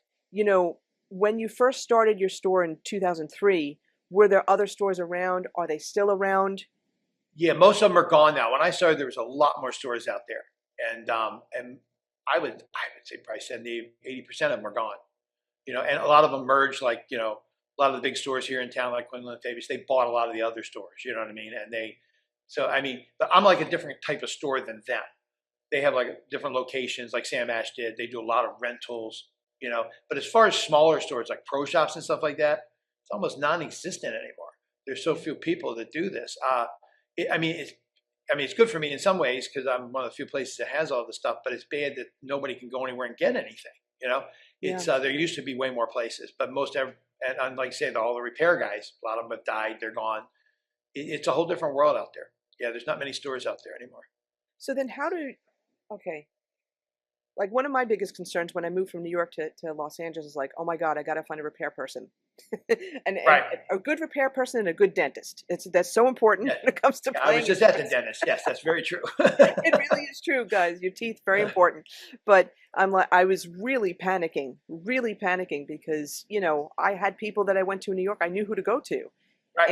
when you first started your store in 2003, were there other stores around? Are they still around? Yeah, most of them are gone now. When I started, there was a lot more stores out there, and I would say probably 70, 80% of them are gone. And a lot of them merged. Like a lot of the big stores here in town, like Quinlan and Fabius, they bought a lot of the other stores. You know what I mean? And but I'm like a different type of store than them. They have like different locations, like Sam Ash did. They do a lot of rentals. But as far as smaller stores like pro shops and stuff like that, it's almost non-existent anymore. There's so few people that do this. It's good for me in some ways because I'm one of the few places that has all this stuff. But it's bad that nobody can go anywhere and get anything. It's Yeah. there used to be way more places, but and like I say, all the repair guys, a lot of them have died. They're gone. It's a whole different world out there. Yeah, there's not many stores out there anymore. So then okay. Like one of my biggest concerns when I moved from New York to Los Angeles is like, oh my God, I got to find a repair person. and Right. a good repair person and a good dentist. That's so important Yeah. when it comes to Yeah, I playing was just at the instruments. dentist. Yes, that's very true. It really is true, guys. Your teeth, very important. But I was really panicking because, I had people that I went to in New York, I knew who to go to. Right.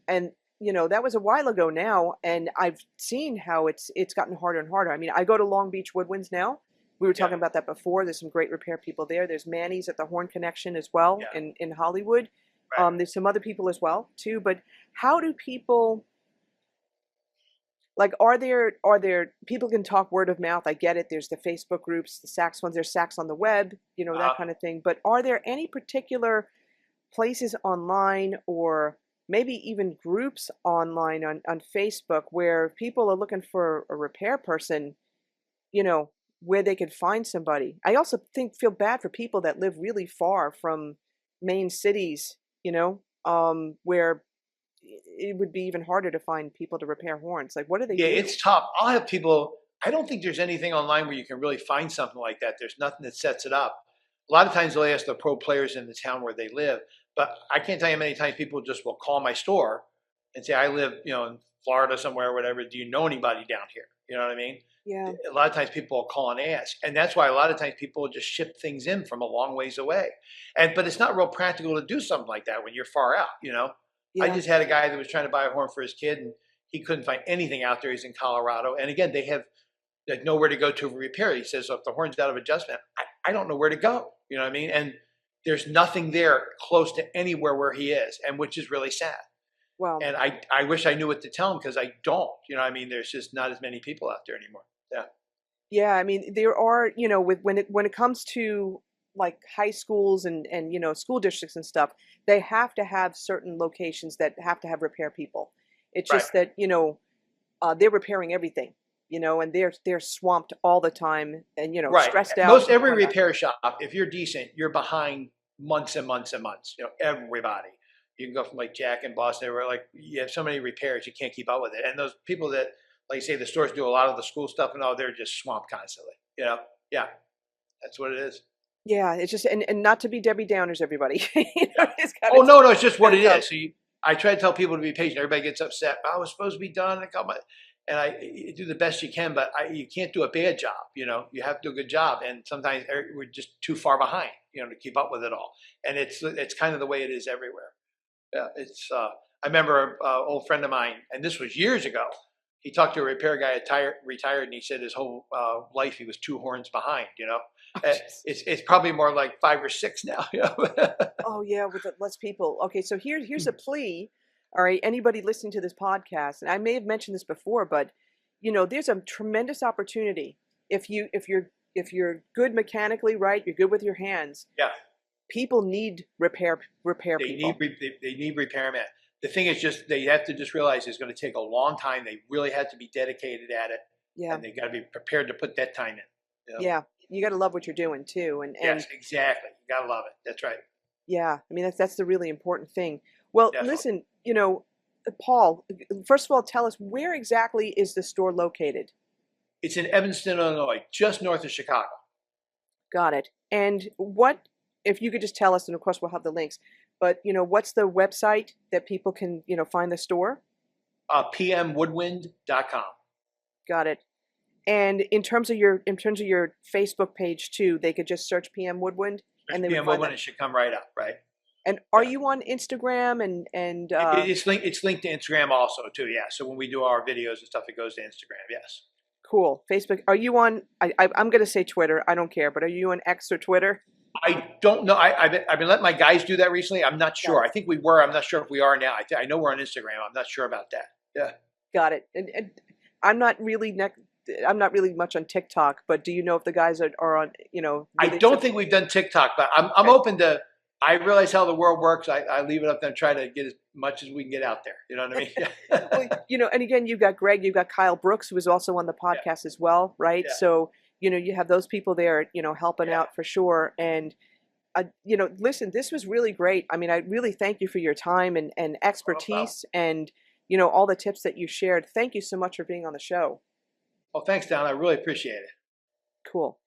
And that was a while ago now, and I've seen how it's gotten harder and harder. I mean, I go to Long Beach Woodwinds now. We were talking about that before. There's some great repair people there. There's Manny's at the Horn Connection as well in Hollywood. Right. There's some other people as well too. But how do people, like, are there people can talk word of mouth? I get it. There's the Facebook groups, the saxophones. There's Sax on the web, that kind of thing. But are there any particular places online or maybe even groups online on Facebook where people are looking for a repair person, you know, where they could find somebody. I also feel bad for people that live really far from main cities, where it would be even harder to find people to repair horns. Like, what do they Yeah, do? it's tough. I'll have people. I don't think there's anything online where you can really find something like that. There's nothing that sets it up. A lot of times they'll ask the pro players in the town where they live, but I can't tell you how many times people just will call my store and say, "I live, in Florida somewhere, or whatever. Do you know anybody down here?" You know what I mean? Yeah. A lot of times people will call and ask, and that's why a lot of times people will just ship things in from a long ways away. But it's not real practical to do something like that when you're far out. I Yeah. just had a guy that was trying to buy a horn for his kid, and he couldn't find anything out there. He's in Colorado, and again, they have like nowhere to go to repair. He says, "So if the horn's out of adjustment, I don't know where to go." You know what I mean? And there's nothing there close to anywhere where he is, and which is really sad. Well, And I wish I knew what to tell him because I don't. You know what I mean? There's just not as many people out there anymore. Yeah. yeah, I mean, there are, when it comes to like high schools and school districts and stuff, they have to have certain locations that have to have repair people. It's Right. just that, they're repairing everything, and they're swamped all the time and, Right. stressed out. Most and every whatnot. repair shop, if you're decent, you're behind months and months and months. Everybody. You can go from like Jack and Boston, where like you have so many repairs, you can't keep up with it. And those people that, like say, the stores do a lot of the school stuff and all, they're just swamped constantly. Yeah, that's what it is. Yeah, it's just and not to be Debbie Downers, everybody. Yeah. It's gotta Oh no, it's just what it gotta is. So I try to tell people to be patient. Everybody gets upset. Oh, it's supposed to be done in a couple. And you do the best you can, but you can't do a bad job. You have to do a good job, and sometimes we're just too far behind, to keep up with it all. And it's kind of the way it is everywhere. Yeah, it's. I remember an old friend of mine, and this was years ago. He talked to a repair guy, retired, and he said his whole life he was 2 horns behind. Oh, It's probably more like 5 or 6 now. Oh yeah, with less people. Okay, so here's a plea. All right, anybody listening to this podcast, and I may have mentioned this before, but there's a tremendous opportunity if you're good mechanically, right? You're good with your hands. Yeah. People need repair They people. need repairmen. The thing is just they have to just realize it's going to take a long time. They really have to be dedicated at it, Yeah, and they got to be prepared to put that time in. yeah. You got to love what you're doing too, and Yes, exactly. You got to love it. That's right. yeah. I mean that's the really important thing. Well, Definitely. listen, Paul. First of all, tell us where exactly is the store located? It's in Evanston, Illinois, just north of Chicago. Got it. And what, if you could just tell us, and of course we'll have the links, but what's the website that people can, find the store? PMWoodwind.com. Got it. And in terms of your Facebook page too, they could just search PM Woodwind and they PM would find Woodwind, that. it should come right up, right? And are Yeah. you on Instagram and It's linked to Instagram also too, yeah. So when we do our videos and stuff, it goes to Instagram, yes. cool, Facebook? Are you on? I'm going to say Twitter. I don't care, but are you on X or Twitter? I don't know. I've been letting my guys do that recently. I'm not sure. Got I think we were. I'm not sure if we are now. I know we're on Instagram. I'm not sure about that. Yeah. Got it. And I'm not really I'm not really much on TikTok, but do you know if the guys are on? I really don't think we've done TikTok, but I'm Okay. open to. I realize how the world works. I leave it up there and try to get as much as we can get out there. You know what I mean? Well, and again, you've got Greg, you've got Kyle Brooks, who is also on the podcast as well, right? Yeah. So, you have those people there, helping Yeah. out for sure. And, listen, this was really great. I mean, I really thank you for your time and expertise and, all the tips that you shared. Thank you so much for being on the show. Well, thanks, Don. I really appreciate it. Cool.